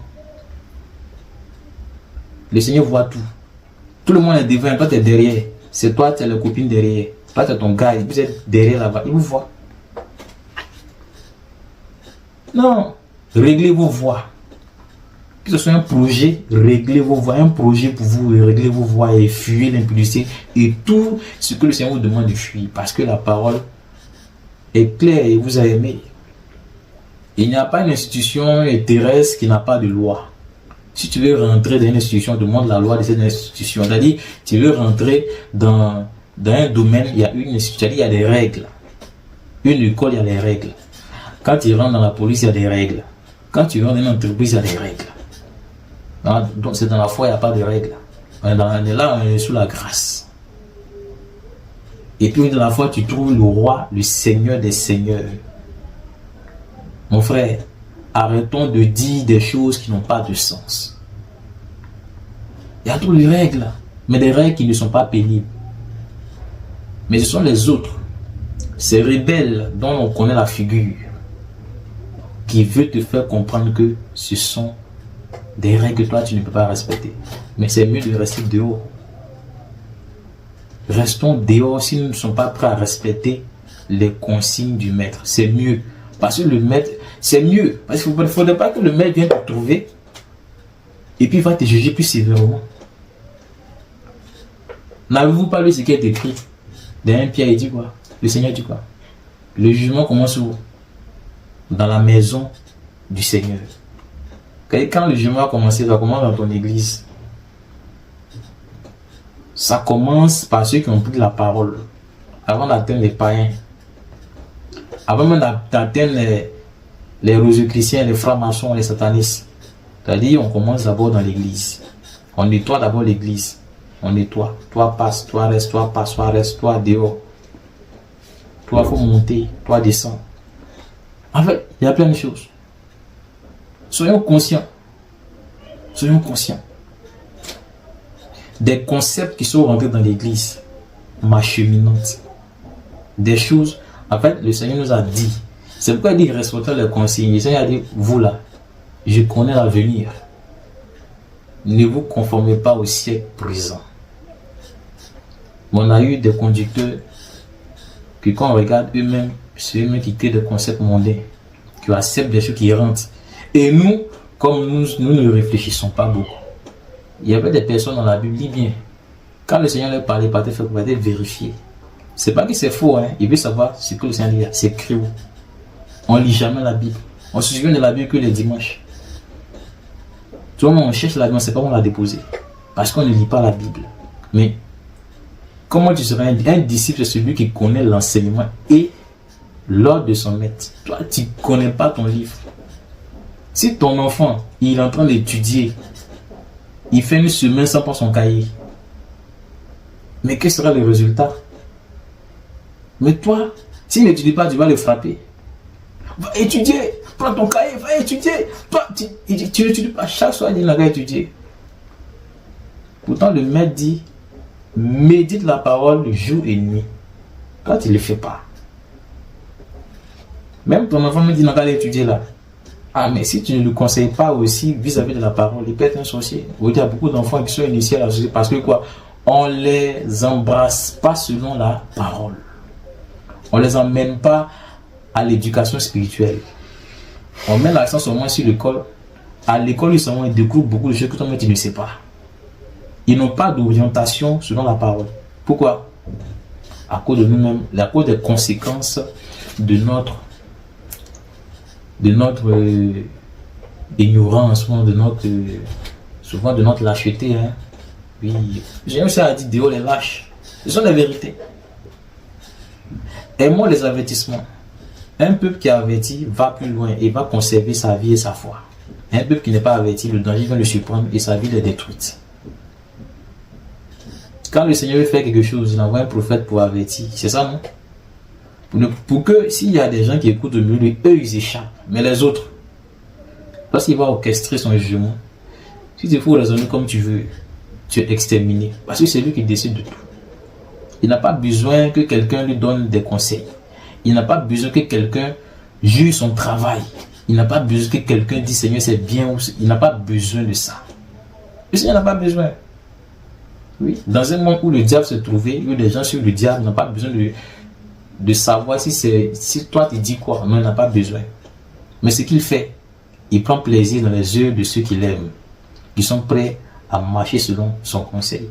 Le Seigneur voit tout. Tout le monde est devant, toi, tu es derrière. C'est toi, tu es la copine derrière. Toi, tu es ton gars, vous êtes derrière là-bas. Il vous voit. Non. Réglez vos voies. Que ce soit un projet, réglez vos voies. Un projet pour vous, réglez vos voies et fuyez l'impudicité. Et tout ce que le Seigneur vous demande de fuir. Parce que la parole est claire et vous a aimé. Il n'y a pas une institution terrestre qui n'a pas de loi. Si tu veux rentrer dans une institution, demande la loi de cette institution. C'est-à-dire, tu veux rentrer dans un domaine, il y a une institution, il y a des règles. Une école, il y a des règles. Quand tu rentres dans la police, il y a des règles. Quand tu rentres dans une entreprise, il y a des règles. Donc, c'est dans la foi, il n'y a pas de règles. Là, on est sous la grâce. Et puis, dans la foi, tu trouves le roi, le Seigneur des seigneurs. Mon frère, arrêtons de dire des choses qui n'ont pas de sens. Il y a toutes les règles, mais des règles qui ne sont pas pénibles. Mais ce sont les autres, ces rebelles dont on connaît la figure, qui veulent te faire comprendre que ce sont des règles que toi tu ne peux pas respecter. Mais c'est mieux de rester dehors. Restons dehors si nous ne sommes pas prêts à respecter les consignes du maître. C'est mieux. Parce que le maître, c'est mieux. Parce qu'il ne faudrait pas que le maître vienne te trouver et puis il va te juger plus sévèrement. N'avez-vous pas lu ce qui est écrit dans 1 Pierre, il dit quoi? Le Seigneur dit quoi? Le jugement commence où? Dans la maison du Seigneur. Quand le jugement a commencé, ça commence dans ton église. Ça commence par ceux qui ont pris la parole avant d'atteindre les païens. Avant même d'atteindre les rosicruciens, les francs-maçons, les satanistes. C'est-à-dire, on commence d'abord dans l'église. On nettoie d'abord l'église. On nettoie. Toi passe, toi reste, toi passe, toi reste, toi dehors. Toi faut monter, toi descends. En fait, il y a plein de choses. Soyons conscients. Soyons conscients. Des concepts qui sont rentrés dans l'église, m'acheminantes. Des choses, en fait, le Seigneur nous a dit. C'est pourquoi il dit respectez les consignes. Le Seigneur a dit, vous là, je connais l'avenir. Ne vous conformez pas au siècle présent. On a eu des conducteurs qui, quand on regarde eux-mêmes, c'est eux qui créent des concepts mondains, qui acceptent des choses qui rentrent. Et nous, comme nous ne réfléchissons pas beaucoup. Il y avait des personnes dans la Bible, lis bien. Quand le Seigneur leur parlait, il fallait vérifier. C'est pas que c'est faux, hein. Il veut savoir ce que le Seigneur dit. C'est écrit où. On lit jamais la Bible. On se souvient de la Bible que les dimanches. Tout le monde, on cherche la Bible, on ne sait pas où on l'a déposée. Parce qu'on ne lit pas la Bible. Mais comment tu seras un disciple, c'est celui qui connaît l'enseignement et l'ordre de son maître. Toi, tu ne connais pas ton livre. Si ton enfant, il est en train d'étudier, il fait une semaine sans prendre son cahier, mais quel sera le résultat? Mais toi, s'il n'étudie pas, tu vas le frapper. Va étudier, prends ton cahier, va étudier. Toi, tu n'étudies pas, chaque soir, il n'a qu'à étudier. Pourtant, le maître dit, médite la parole jour et nuit. Toi, tu ne le fais pas. Même ton enfant me dit, n'a qu'à étudier là. Ah, mais si tu ne le conseilles pas aussi vis-à-vis de la parole, il peut être un sorcier. Il y a beaucoup d'enfants qui sont initiés à la société parce que quoi? On les embrasse pas selon la parole. On les emmène pas à l'éducation spirituelle. On met l'accent seulement sur l'école. À l'école, ils découvrent beaucoup de choses que toi-même tu ne sais pas. Ils n'ont pas d'orientation selon la parole. Pourquoi? À cause de nous-mêmes, à cause des conséquences de notre ignorance, souvent de notre lâcheté. Hein. Oui, j'ai aussi à dire Déo les lâches. Ce sont les vérités. Aimons les avertissements. Un peuple qui est averti va plus loin et va conserver sa vie et sa foi. Un peuple qui n'est pas averti, le danger va le surprendre et sa vie est détruite. Quand le Seigneur veut faire quelque chose, il envoie un prophète pour avertir. C'est ça, non? Pour que s'il y a des gens qui écoutent au milieu, eux ils échappent. Mais les autres, lorsqu'il va orchestrer son jugement, si tu faut raisonner comme tu veux, tu es exterminé. Parce que c'est lui qui décide de tout. Il n'a pas besoin que quelqu'un lui donne des conseils. Il n'a pas besoin que quelqu'un juge son travail. Il n'a pas besoin que quelqu'un dise Seigneur c'est bien. Il n'a pas besoin de ça. Le Seigneur n'a pas besoin. Oui. Dans un monde où le diable se trouvait, où les gens sur le diable n'ont pas besoin de savoir si toi tu dis quoi. Non, il n'a pas besoin. Mais ce qu'il fait, il prend plaisir dans les yeux de ceux qui l'aiment, qui sont prêts à marcher selon son conseil.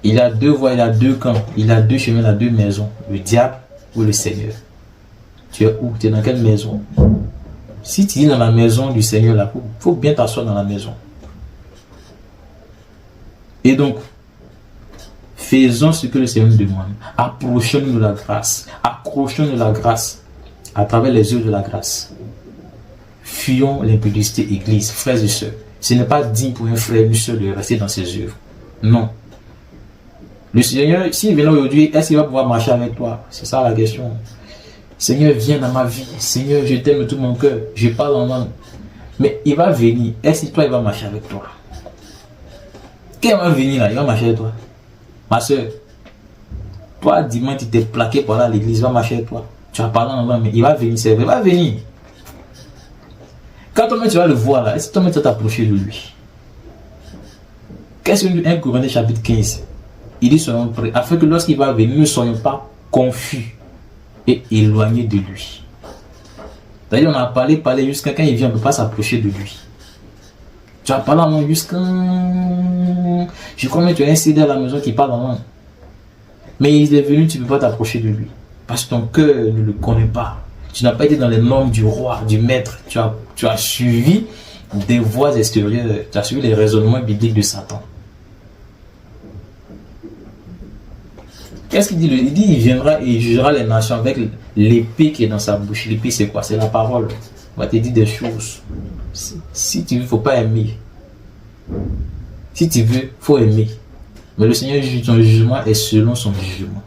Il a deux voies, il a deux camps, il a deux chemins, il a deux maisons, le diable ou le Seigneur. Tu es où? Tu es dans quelle maison? Si tu es dans la maison du Seigneur, il faut bien t'asseoir dans la maison. Et donc, faisons ce que le Seigneur nous demande. Approchons-nous de la grâce. Accrochons-nous de la grâce à travers les œuvres de la grâce. Fuyons l'impudicité église, frères et sœurs. Ce n'est pas digne pour un frère, une sœur de rester dans ses œuvres. Non. Le Seigneur, s'il vient aujourd'hui, est-ce qu'il va pouvoir marcher avec toi? C'est ça la question. Seigneur, viens dans ma vie. Seigneur, je t'aime de tout mon cœur. Je parle en langue. Mais il va venir. Est-ce que toi, il va marcher avec toi? Quand il va venir là, il va marcher avec toi. Ma soeur, toi, dimanche, tu t'es plaqué par là à l'église, il va marcher avec toi. Tu vas parler en langue, mais il va venir, c'est vrai, il va venir. Quand toi-même tu vas le voir là, est-ce que toi-même tu vas t'approcher de lui? Qu'est-ce que 1 Corinthiens chapitre 15? Il dit soyons prêts, afin que lorsqu'il va venir, nous ne soyons pas confus et éloignés de lui. C'est-à-dire, on a parlé jusqu'à quand il vient, on ne peut pas s'approcher de lui. Tu as parlé en langue jusqu'à... Je crois que tu as un CD à la maison qui parle en langue. Mais il est venu, tu ne peux pas t'approcher de lui. Parce que ton cœur ne le connaît pas. Tu n'as pas été dans les normes du roi, du maître. Tu as suivi des voies extérieures. Tu as suivi les raisonnements bibliques de Satan. Qu'est-ce qu'il dit? Il dit il viendra et il jugera les nations avec l'épée qui est dans sa bouche. L'épée c'est quoi? C'est la parole. On va te dire des choses. Si tu veux, il ne faut pas aimer. Si tu veux, il faut aimer. Mais le Seigneur juge, son jugement est selon son jugement.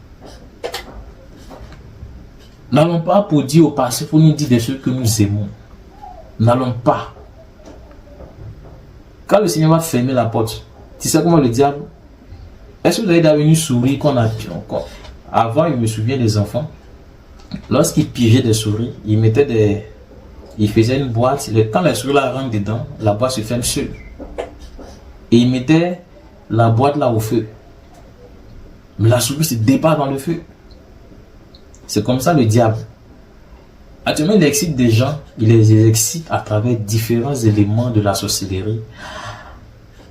N'allons pas pour dire au passé, pour nous dire des choses que nous aimons. N'allons pas. Quand le Seigneur va fermer la porte, tu sais comment le diable... Est-ce que vous avez déjà une souris qu'on a... Avant, je me souviens des enfants. Lorsqu'ils pigeaient des souris, ils mettaient des... Ils faisaient une boîte. Quand la souris la rentre dedans, la boîte se ferme seule. Et ils mettaient la boîte là au feu. Mais la souris se débat dans le feu. C'est comme ça le diable. Actuellement, il excite des gens, il les excite à travers différents éléments de la sorcellerie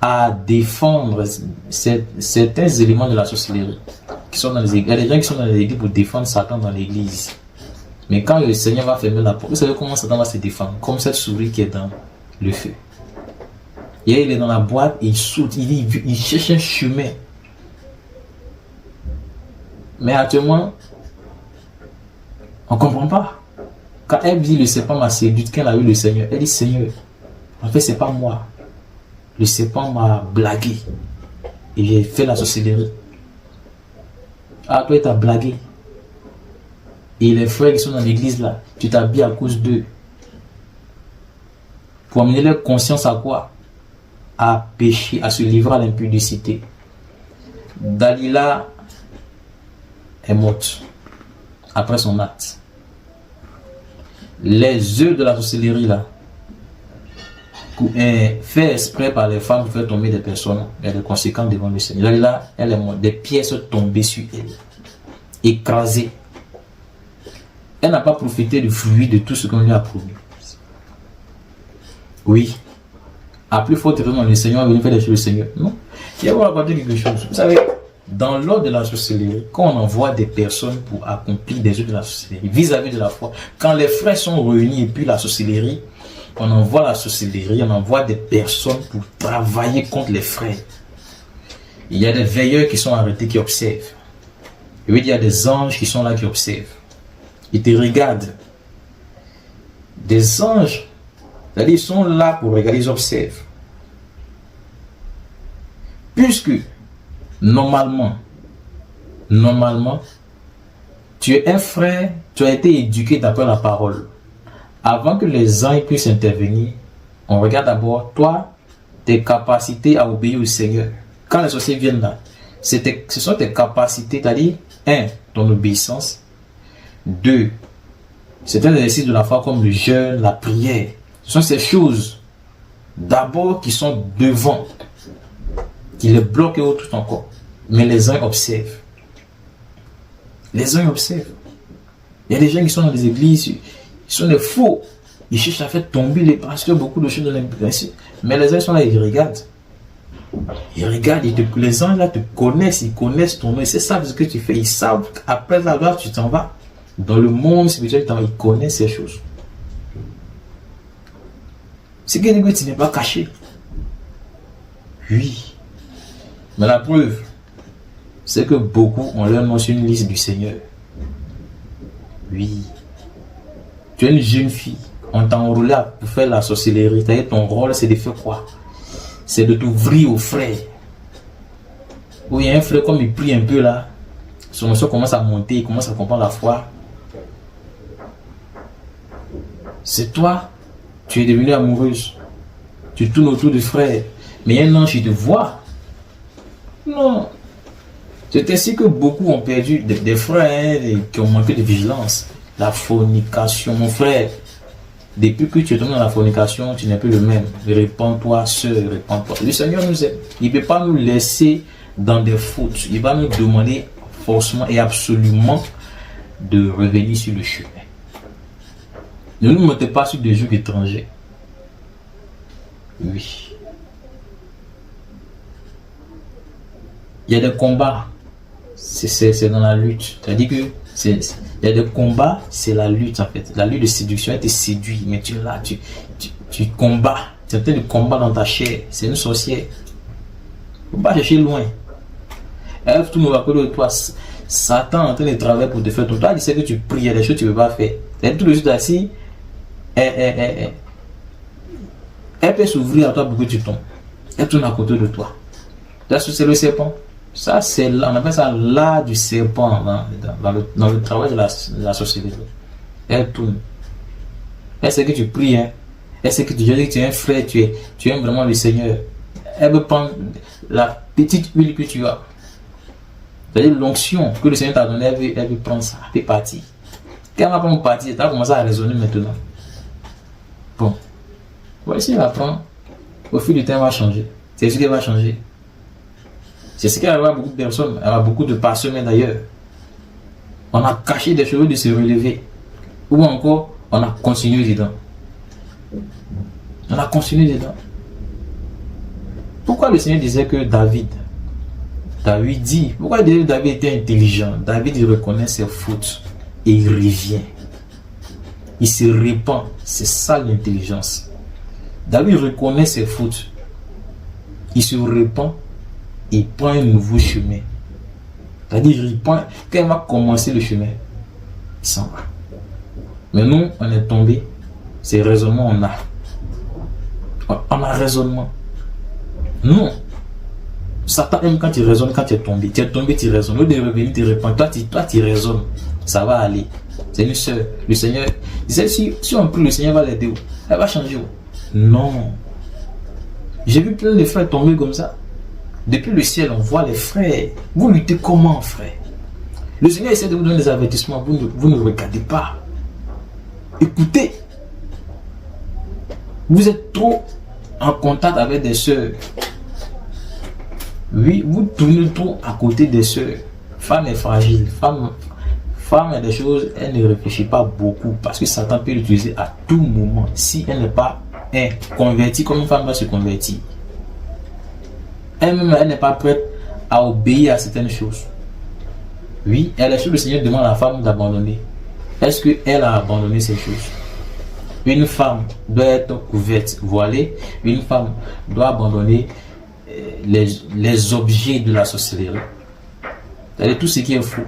à défendre certains éléments de la sorcellerie qui sont dans les églises. Il y a des gens qui sont dans les églises pour défendre Satan dans l'église. Mais quand le Seigneur va fermer la porte, vous savez comment Satan va se défendre? Comme cette souris qui est dans le feu. Et il est dans la boîte et il saute, il cherche un chemin. Mais actuellement, on ne comprend pas. Quand elle dit le serpent m'a séduit, quand elle a eu le Seigneur, elle dit Seigneur, en fait c'est pas moi. Le serpent m'a blagué. Et j'ai fait la sorcellerie. Ah, toi tu as blagué. Et les frères qui sont dans l'église là, tu t'habilles à cause d'eux. Pour amener leur conscience à quoi? À pécher, à se livrer à l'impudicité. Dalila est morte après son acte. Les œufs de la sorcellerie là, fait exprès par les femmes pour faire tomber des personnes, il y a des conséquences devant le Seigneur. Dalila, elle est morte, des pièces sont tombées sur elle, écrasées. Elle n'a pas profité du fruit de tout ce qu'on lui a promis. Oui. À plus forte raison, le Seigneur est venu faire des choses du Seigneur. Non. Il va vous raconter quelque chose. Vous savez, dans l'ordre de la sorcellerie, quand on envoie des personnes pour accomplir des œuvres de la sorcellerie, vis-à-vis de la foi, quand les frères sont réunis et puis la sorcellerie, on envoie la sorcellerie, on envoie des personnes pour travailler contre les frères. Il y a des veilleurs qui sont arrêtés, qui observent. Et puis il y a des anges qui sont là, qui observent. Ils te regardent. Des anges, c'est-à-dire ils sont là pour regarder, ils observent. Puisque, normalement, tu es un frère, tu as été éduqué d'après la parole. Avant que les anges puissent intervenir, on regarde d'abord, toi, tes capacités à obéir au Seigneur. Quand les sorciers viennent là, ce sont tes capacités, c'est-à-dire, 1, ton obéissance. 2, c'est un exercice de la foi comme le jeûne, la prière. Ce sont ces choses d'abord qui sont devant, qui les bloquent et autres encore. Mais les uns observent. Les uns observent. Il y a des gens qui sont dans les églises, ils sont des faux. Ils cherchent à faire tomber les pasteurs, beaucoup de choses de l'implication. Mais les uns sont là, ils regardent. Ils regardent, les uns là te connaissent, ils connaissent ton nom, ils savent ce que tu fais, ils savent qu'après la gloire, tu t'en vas. Dans le monde spirituel, ils connaissent ces choses. C'est que tu n'es pas caché. Oui. Mais la preuve, c'est que beaucoup ont leur nom sur une liste du Seigneur. Oui. Tu es une jeune fille, on t'a enrôlé pour faire la sorcellerie. Ton rôle, c'est de faire quoi? C'est de t'ouvrir aux frères. Oui, il y a un frère, comme il prie un peu là, son émotion commence à monter, il commence à comprendre la foi. C'est toi, tu es devenue amoureuse. Tu tournes autour du frère. Mais il y a un ange qui te voit. Non. C'est ainsi que beaucoup ont perdu des frères qui ont manqué de vigilance. La fornication, mon frère. Depuis que tu es tombé dans la fornication, tu n'es plus le même. Répands-toi, sœur, répands-toi. Le Seigneur nous aime. Il ne peut pas nous laisser dans des fautes. Il va nous demander forcément et absolument de revenir sur le chemin. Ne nous mettez pas sur des jougs étrangers. Oui. Il y a des combats. C'est dans la lutte. C'est-à-dire que il y a des combats, c'est la lutte en fait. La lutte de séduction, elle te séduit, mais tu es là, tu combats. Tu es en train de combattre dans ta chair. C'est une sorcière. Il ne faut pas chercher loin. Elle tourne à côté de toi. Satan est en train de travailler pour te faire tout. Toi, il sait que tu pries, il y a des choses que tu ne peux pas faire. Elle est tout de suite assis. Elle peut s'ouvrir à toi pour que tu tombes. Elle tourne à côté de toi. Là, c'est le serpent. Ça, on appelle ça l'art du serpent dans le travail de la société. Elle tourne. Elle sait que tu pries. Hein. Elle sait que tu es un frère, tu aimes vraiment le Seigneur. Elle veut prendre la petite huile que tu as. C'est-à-dire l'onction que le Seigneur t'a donnée, elle veut prendre ça, elle peut partir. Quand elle va prendre partir, tu as commencé à raisonner maintenant. Bon. Voici, elle va prendre. Au fil du temps, elle va changer. C'est ce qu'elle va changer. C'est ce qu'elle va beaucoup de personnes, elle a beaucoup de pasteurs d'ailleurs. On a caché des cheveux de se relever. Ou encore, on a continué dedans. On a continué dedans. Pourquoi le Seigneur disait que David dit, pourquoi David était intelligent? David, il reconnaît ses fautes et il revient. Il se répand. C'est ça l'intelligence. David reconnaît ses fautes. Il se répand et prend un nouveau chemin. C'est-à-dire, quand il va commencer le chemin, il s'en va. Mais nous, on est tombé. Ces raisonnements, on a raisonnement. Non. Satan aime quand tu raisonnes, quand tu es tombé. Tu es tombé, tu raisonnes. Au lieu de revenir, tu réponds. Toi, tu raisonnes. Ça va aller. C'est une soeur. Le Seigneur, si on prie, le Seigneur va l'aider. Elle va changer. Non. J'ai vu plein de frères tomber comme ça. Depuis le ciel, on voit les frères. Vous luttez comment, frère? Le Seigneur essaie de vous donner des avertissements. Vous ne regardez pas. Écoutez. Vous êtes trop en contact avec des sœurs. Oui, vous tournez trop à côté des sœurs. Femme est fragile. Femme a des choses, elle ne réfléchit pas beaucoup parce que Satan peut l'utiliser à tout moment si elle n'est pas convertie comme une femme va se convertir. Elle-même, elle n'est pas prête à obéir à certaines choses. Oui, elle est sûre, le Seigneur demande à la femme d'abandonner. Est-ce qu'elle a abandonné ces choses? Une femme doit être couverte, voilée. Une femme doit abandonner les objets de la sorcellerie. C'est-à-dire tout ce qui est faux.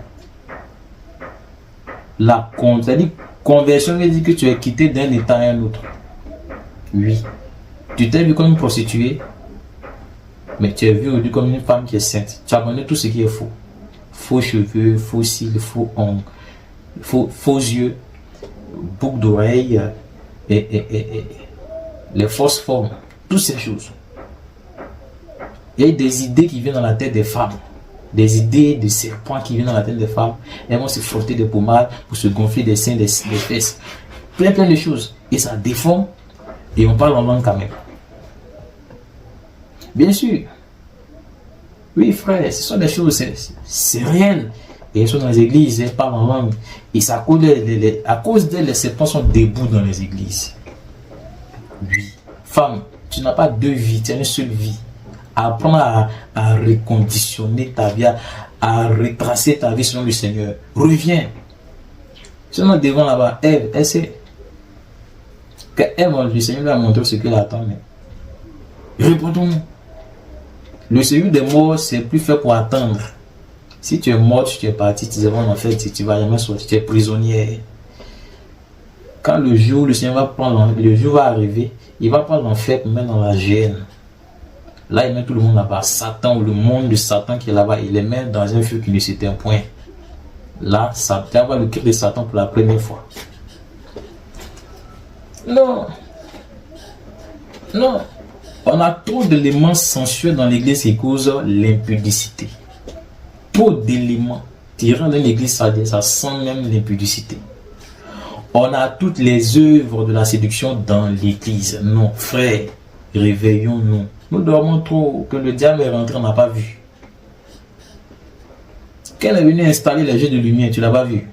C'est-à-dire conversion veut dire que tu es quitté d'un état à un autre. Oui. Tu t'es vu comme une prostituée, mais tu es vu aujourd'hui comme une femme qui est sainte. Tu as abandonné tout ce qui est faux. Faux cheveux, faux cils, faux ongles, faux yeux, boucles d'oreilles, et les fausses formes. Toutes ces choses. Il y a des idées qui viennent dans la tête des femmes. Des idées de serpents qui viennent dans la tête des femmes. Elles vont se frotter des pommades pour se gonfler des seins, des fesses. Plein de choses. Et ça déforme. Et on parle en langue quand même. Bien sûr. Oui, frère, ce sont des choses, c'est réel. Et elles sont dans les églises, elles parlent en langue. Et ça, à cause d'elles, les serpents sont debout dans les églises. Oui. Femme, tu n'as pas deux vies, tu as une seule vie. Apprends à reconditionner ta vie, à retracer ta vie selon le Seigneur. Reviens. Seulement devant là-bas, Ève, elle sait que le Seigneur lui a montré ce qu'elle attend. Mais répondons-nous. Le Seigneur des morts, c'est plus fait pour attendre. Si tu es mort, tu es parti, tu vas en enfer, tu vas jamais sortir, tu es prisonnier. Quand le jour, le Seigneur va prendre, le jour va arriver, il va prendre l'enfer pour mettre dans la géhenne. Là, il met tout le monde là-bas. Satan, ou le monde de Satan qui est là-bas, il les met dans un feu qui ne s'éteint point. Là, Satan va le cri de Satan pour la première fois. Non. Non. On a trop d'éléments sensuels dans l'église qui causent l'impudicité. Trop d'éléments. Tu rentres dans l'église, ça sent même l'impudicité. On a toutes les œuvres de la séduction dans l'église. Non, frère, réveillons-nous. Nous dormons trop, que le diable est rentré, on n'a pas vu. Quand elle est venue installer les jeux de lumière, tu ne l'as pas vu.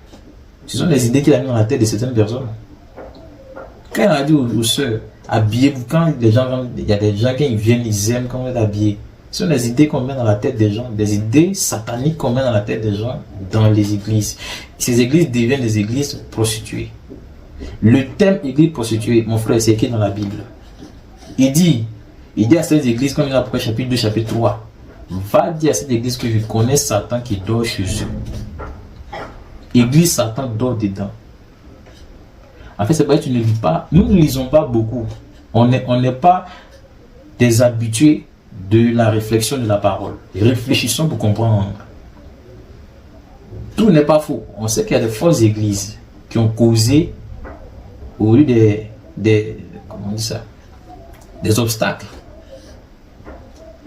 Ce sont des idées qu'il a mis dans la tête de certaines personnes. Quand elle a dit aux soeurs, habillez-vous, quand les gens, il y a des gens qui viennent, ils aiment quand on est habillé. Ce sont des idées qu'on met dans la tête des gens, des idées sataniques qu'on met dans la tête des gens dans les églises. Ces églises deviennent des églises prostituées. Le thème église prostituée, mon frère, c'est écrit dans la Bible. Il dit à cette église, comme il a après chapitre 2, chapitre 3, va dire à cette église que je connais Satan qui dort chez eux. Église, Satan dort dedans. En fait, c'est pas que tu ne lis pas. Nous ne lisons pas beaucoup. On n'est pas des habitués de la réflexion de la parole. Et réfléchissons pour comprendre. Tout n'est pas faux. On sait qu'il y a des fausses églises qui ont causé, au lieu comment on dit ça, des obstacles,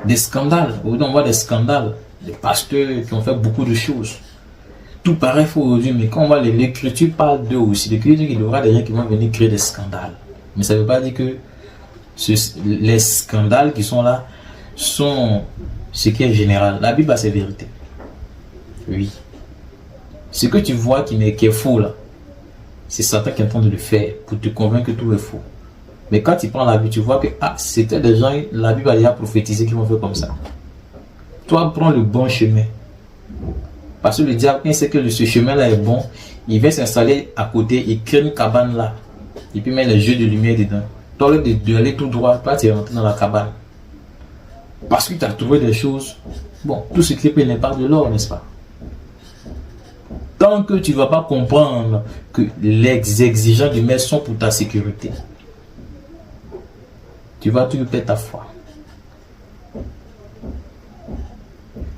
des scandales. Au lieu on voit des scandales, des pasteurs qui ont fait beaucoup de choses. Tout paraît faux aujourd'hui, mais quand on voit l'écriture parle d'eux aussi. L'écriture dit qu'il y aura des gens qui vont venir créer des scandales. Mais ça ne veut pas dire que les scandales qui sont là sont ce qui est général. La Bible a ses vérités. Oui. Ce que tu vois qui est faux là, c'est Satan qui est en train de le faire pour te convaincre que tout est faux. Mais quand tu prends la Bible, tu vois que c'était des gens, la Bible a déjà prophétisé qui vont faire comme ça. Toi, prends le bon chemin. Parce que le diable, quand il sait que ce chemin-là est bon, il va s'installer à côté, il crée une cabane là. Et puis met les jeux de lumière dedans. Toi, au lieu d'aller tout droit, toi, tu es rentré dans la cabane. Parce que tu as trouvé des choses. Bon, tout ce qui n'est pas de l'or, n'est-ce pas? Tant que tu ne vas pas comprendre que les exigences du maître sont pour ta sécurité, tu vas toujours perdre ta foi.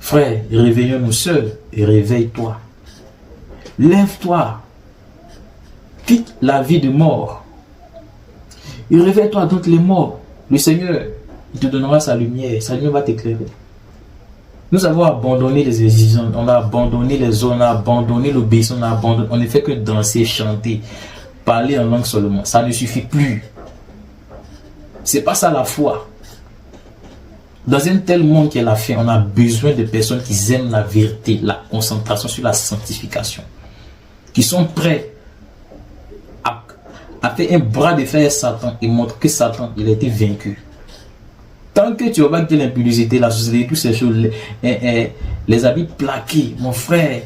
Frère, réveillons-nous seuls et réveille-toi. Lève-toi. Quitte la vie de mort. Et réveille-toi d'entre les morts. Le Seigneur, il te donnera sa lumière va t'éclairer. Nous avons abandonné les exigences, on a abandonné les ordres, on a abandonné l'obéissance, on ne fait que danser, chanter, parler en langue seulement. Ça ne suffit plus. C'est pas ça la foi. Dans un tel monde qui est la fin, on a besoin de personnes qui aiment la vérité, la concentration sur la sanctification, qui sont prêts à faire un bras de fer à Satan et montrer que Satan, il a été vaincu. Tant que tu vas de l'impudicité, la société, toutes ces choses, les habits plaqués, mon frère,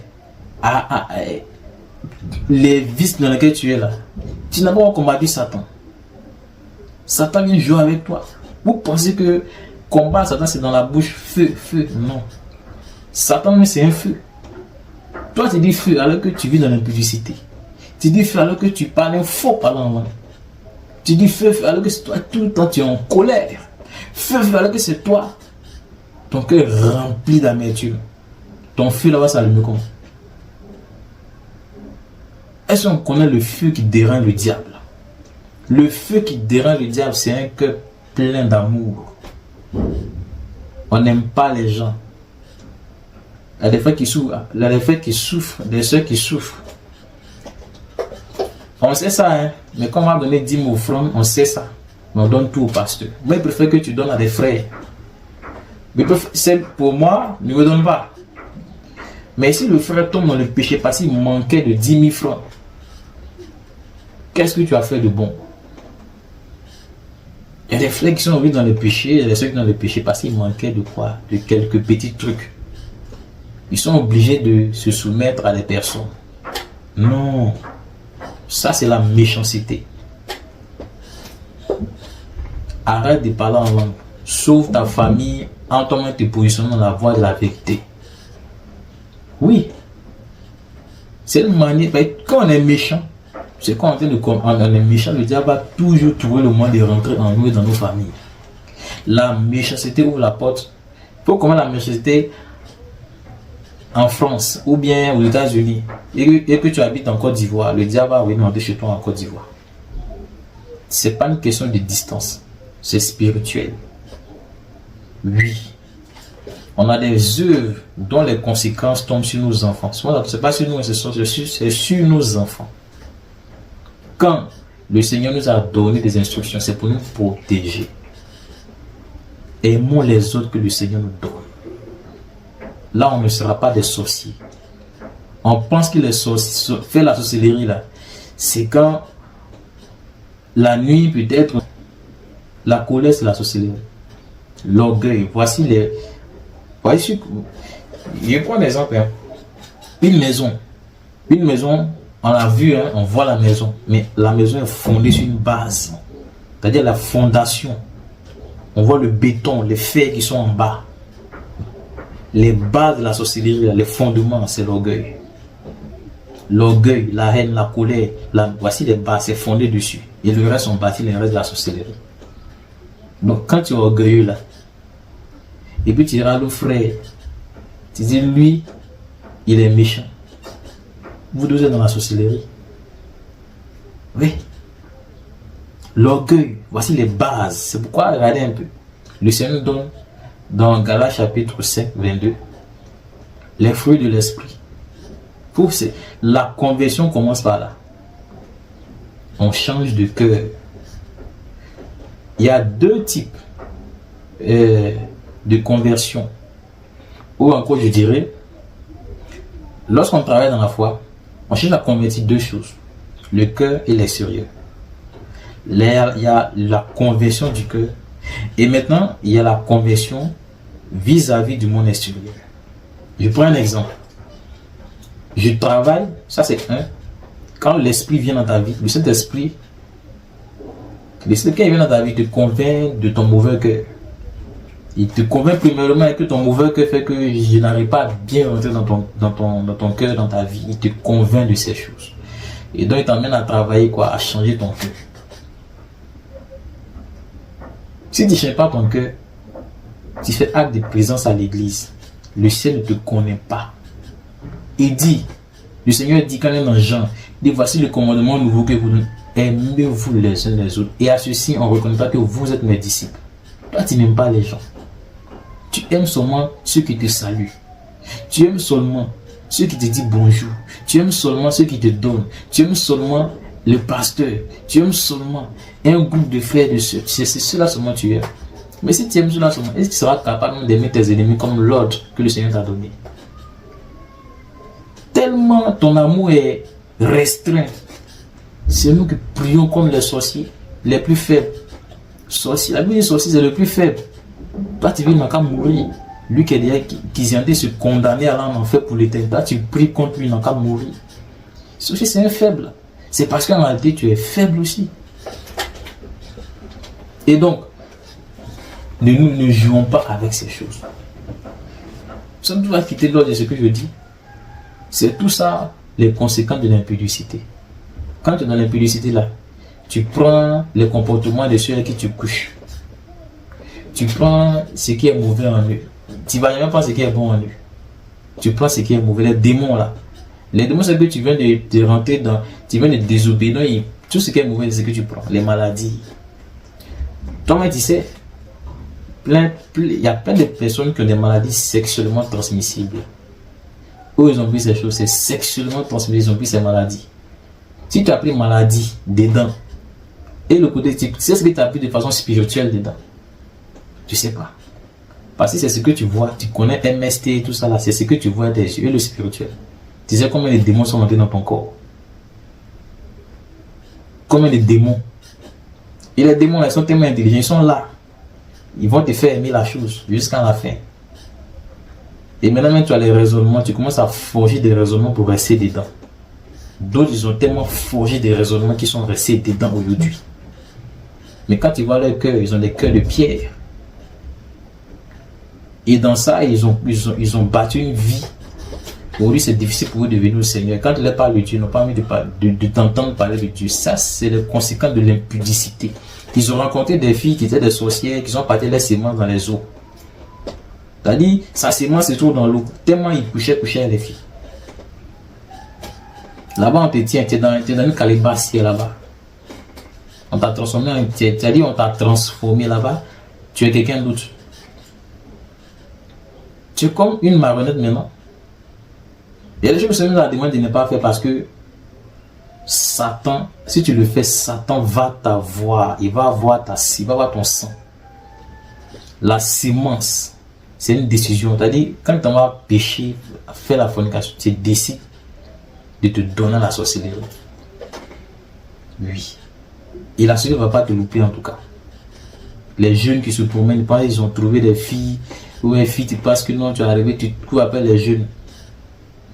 les vices dans lesquels tu es là, tu n'as pas combattu Satan. Satan vient jouer avec toi. Vous pensez que combattre Satan, c'est dans la bouche, feu, feu. Non. Satan, c'est un feu. Toi, tu dis feu alors que tu vis dans l'impudicité. Tu dis feu alors que tu parles un faux parlant. Tu dis feu, feu alors que c'est toi, tout le temps, tu es en colère. Feu, feu alors que c'est toi. Ton cœur rempli d'amertume. Ton feu là-bas s'allumer comment? Est-ce qu'on connaît le feu qui dérange le diable? Le feu qui dérange le diable, c'est un cœur plein d'amour. On n'aime pas les gens. Il y a des frères qui souffrent, il y a des frères qui souffrent, des soeurs qui souffrent. On sait ça, hein? Mais quand on va donner 10 000 offrandes, on sait ça. Mais on donne tout au pasteur. Moi, je préfère que tu donnes à des frères. Mais pour moi, ne me donne pas. Mais si le frère tombe dans le péché parce qu'il manquait de 10 000 francs, qu'est-ce que tu as fait de bon? Il y a des frères qui sont envie dans le péché, il y a des soeurs qui sont dans le péché parce qu'ils manquaient de quoi? De quelques petits trucs. Ils sont obligés de se soumettre à des personnes. Non. Ça, c'est la méchanceté. Arrête de parler en langue. Sauve ta famille en toi-même te positionnant dans la voie de la vérité. Oui. C'est une manière. Quand on est méchant, c'est quand on est méchant, le diable va toujours trouver le moyen de rentrer en nous et dans nos familles. La méchanceté ouvre la porte. Il faut comment la méchanceté en France ou bien aux États-Unis et que tu habites en Côte d'Ivoire, le diable va venir chez toi en Côte d'Ivoire. C'est pas une question de distance, c'est spirituel. Oui. On a des œuvres dont les conséquences tombent sur nos enfants. C'est pas sur nous, c'est sur nos enfants. Quand le Seigneur nous a donné des instructions, c'est pour nous protéger. Aimons les autres que le Seigneur nous donne. Là, on ne sera pas des sorciers. On pense que les sorciers fait la sorcellerie là. C'est quand la nuit peut-être la colère, c'est la sorcellerie. L'orgueil. Voici, je prends un exemple. Hein. Une maison, on a vu, hein, on voit la maison, mais la maison est fondée sur une base. C'est-à-dire la fondation. On voit le béton, les fers qui sont en bas. Les bases de la sorcellerie, les fondements, c'est l'orgueil. L'orgueil, la haine, la colère, voici les bases, c'est fondé dessus. Et le reste, on bâtit le reste de la sorcellerie. Donc quand tu es orgueilleux là, et puis tu iras le frère, tu dis lui, il est méchant. Vous deux êtes dans la sorcellerie. Oui. L'orgueil, voici les bases. C'est pourquoi, regardez un peu. Le Seigneur donne dans Galates chapitre 5, 22, les fruits de l'esprit. La conversion commence par là. On change de cœur. Il y a deux types de conversion. Ou encore, je dirais, lorsqu'on travaille dans la foi, on cherche à convertir deux choses, le cœur et l'extérieur. Il y a la conversion du cœur et maintenant il y a la conversion vis-à-vis du monde extérieur. Je prends un exemple. Je travaille, ça c'est un. Quand l'esprit vient dans ta vie, le Saint-Esprit, quand il vient dans ta vie, te convainc de ton mauvais cœur. Il te convainc premièrement que ton mauvais cœur fait que je n'arrive pas à bien rentrer dans ton cœur, dans ta vie. Il te convainc de ces choses. Et donc il t'emmène à travailler quoi, à changer ton cœur. Si tu ne changes pas ton cœur, tu fais acte de présence à l'église. Le ciel ne te connaît pas. Il dit, le Seigneur dit quand il est dans Jean, il dit voici le commandement nouveau que vous donnez. Aimez-vous les uns les autres. Et à ceci, on reconnaîtra que vous êtes mes disciples. Toi, tu n'aimes pas les gens. Tu aimes seulement ceux qui te saluent. Tu aimes seulement ceux qui te disent bonjour. Tu aimes seulement ceux qui te donnent. Tu aimes seulement le pasteur. Tu aimes seulement un groupe de frères et de sœurs. C'est cela seulement tu aimes. Mais si tu aimes cela seulement, est-ce que tu seras capable d'aimer tes ennemis comme l'ordre que le Seigneur t'a donné? Tellement ton amour est restreint. C'est nous qui prions comme les sorciers, les plus faibles. Sorcier, la Bible dit sorcier, c'est le plus faible. Toi, tu vis dans qu'à mourir. Lui qui est déjà, qui est en train de se condamner à aller en enfer pour l'éternité. Toi, tu pries contre lui, dans qu'à mourir. Sorcier, c'est un faible. C'est parce qu'en réalité, tu es faible aussi. Et donc, nous ne jouons pas avec ces choses. Nous sommes tous à quitter l'ordre de ce que je dis. C'est tout ça les conséquences de l'impudicité. Quand tu es dans l'impudicité là, tu prends les comportements de ceux avec qui tu couches. Tu prends ce qui est mauvais en eux. Tu ne vas jamais prendre ce qui est bon en eux. Tu prends ce qui est mauvais, les démons là. Les démons, c'est que tu viens de rentrer dans, tu viens de désobéir. Donc, tout ce qui est mauvais, c'est ce que tu prends. Les maladies. Toi-même, tu sais, il y a plein de personnes qui ont des maladies sexuellement transmissibles. Eux, ils ont pris ces choses, c'est sexuellement transmissible, ils ont pris ces maladies. Si tu as pris maladie dedans, et le côté, tu sais ce que tu as pris de façon spirituelle dedans. Tu sais pas. Parce que c'est ce que tu vois, tu connais MST et tout ça là, c'est ce que tu vois des yeux, et le spirituel. Tu sais combien de démons sont entrés dans ton corps. Combien de démons. Et les démons là, ils sont tellement intelligents, ils sont là. Ils vont te faire aimer la chose jusqu'à la fin. Et maintenant, même tu as les raisonnements, tu commences à forger des raisonnements pour rester dedans. D'autres, ils ont tellement forgé des raisonnements qui sont restés dedans aujourd'hui. Mais quand tu vois leur cœur, ils ont des cœurs de pierre. Et dans ça, ils ont battu une vie. Aujourd'hui, c'est difficile pour eux de venir au Seigneur. Quand ils leur parlent de Dieu, ils n'ont pas envie de t'entendre parler de Dieu. Ça, c'est les conséquences de l'impudicité. Ils ont rencontré des filles qui étaient des sorcières, qui ont parti les semences dans les eaux. C'est-à-dire, sa sémence se trouve dans l'eau. Tellement ils couchaient avec les filles. Là-bas, on te tient, tu es dans une calebasse là-bas. On t'a transformé, c'est-à-dire, on t'a transformé là-bas. Tu es quelqu'un d'autre. Tu es comme une marionnette maintenant. Il y a des choses que le Seigneur nous demande de ne pas faire parce que Satan, si tu le fais, Satan va t'avoir. Il va avoir ton sang. La sémence, c'est une décision. C'est-à-dire, quand tu vas pécher, faire la fornication, tu décides de te donner la sorcellerie. Oui. Et la sorcellerie ne va pas te louper en tout cas. Les jeunes qui se promènent, ils ont trouvé des filles, ou une fille, tu penses que non, tu es arrivé, tu cours après les jeunes.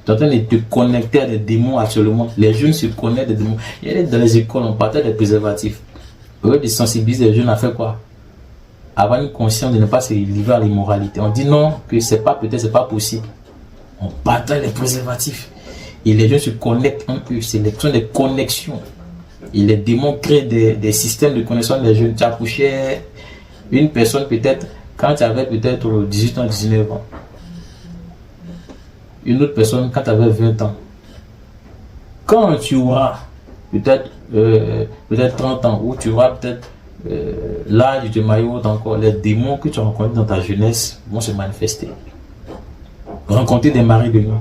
Tu es en train de te connecter à des démons actuellement. Les jeunes se connectent à des démons. Il y a dans les écoles, on partage des préservatifs. Au lieu de sensibiliser les jeunes à faire quoi? Avoir une conscience de ne pas se livrer à l'immoralité. On dit non, que c'est pas, peut-être c'est pas possible. On partage les préservatifs. Et les jeunes se connectent entre eux. C'est des connexions. Et les démons créent des systèmes de connexion des jeunes. Tu as couché une personne peut-être quand tu avais peut-être 18 ans, 19 ans. Une autre personne quand tu avais 20 ans. Quand tu auras peut-être 30 ans, ou tu auras peut-être l'âge de maillot encore, les démons que tu as rencontrés dans ta jeunesse vont se manifester. Rencontrer des maris de nous.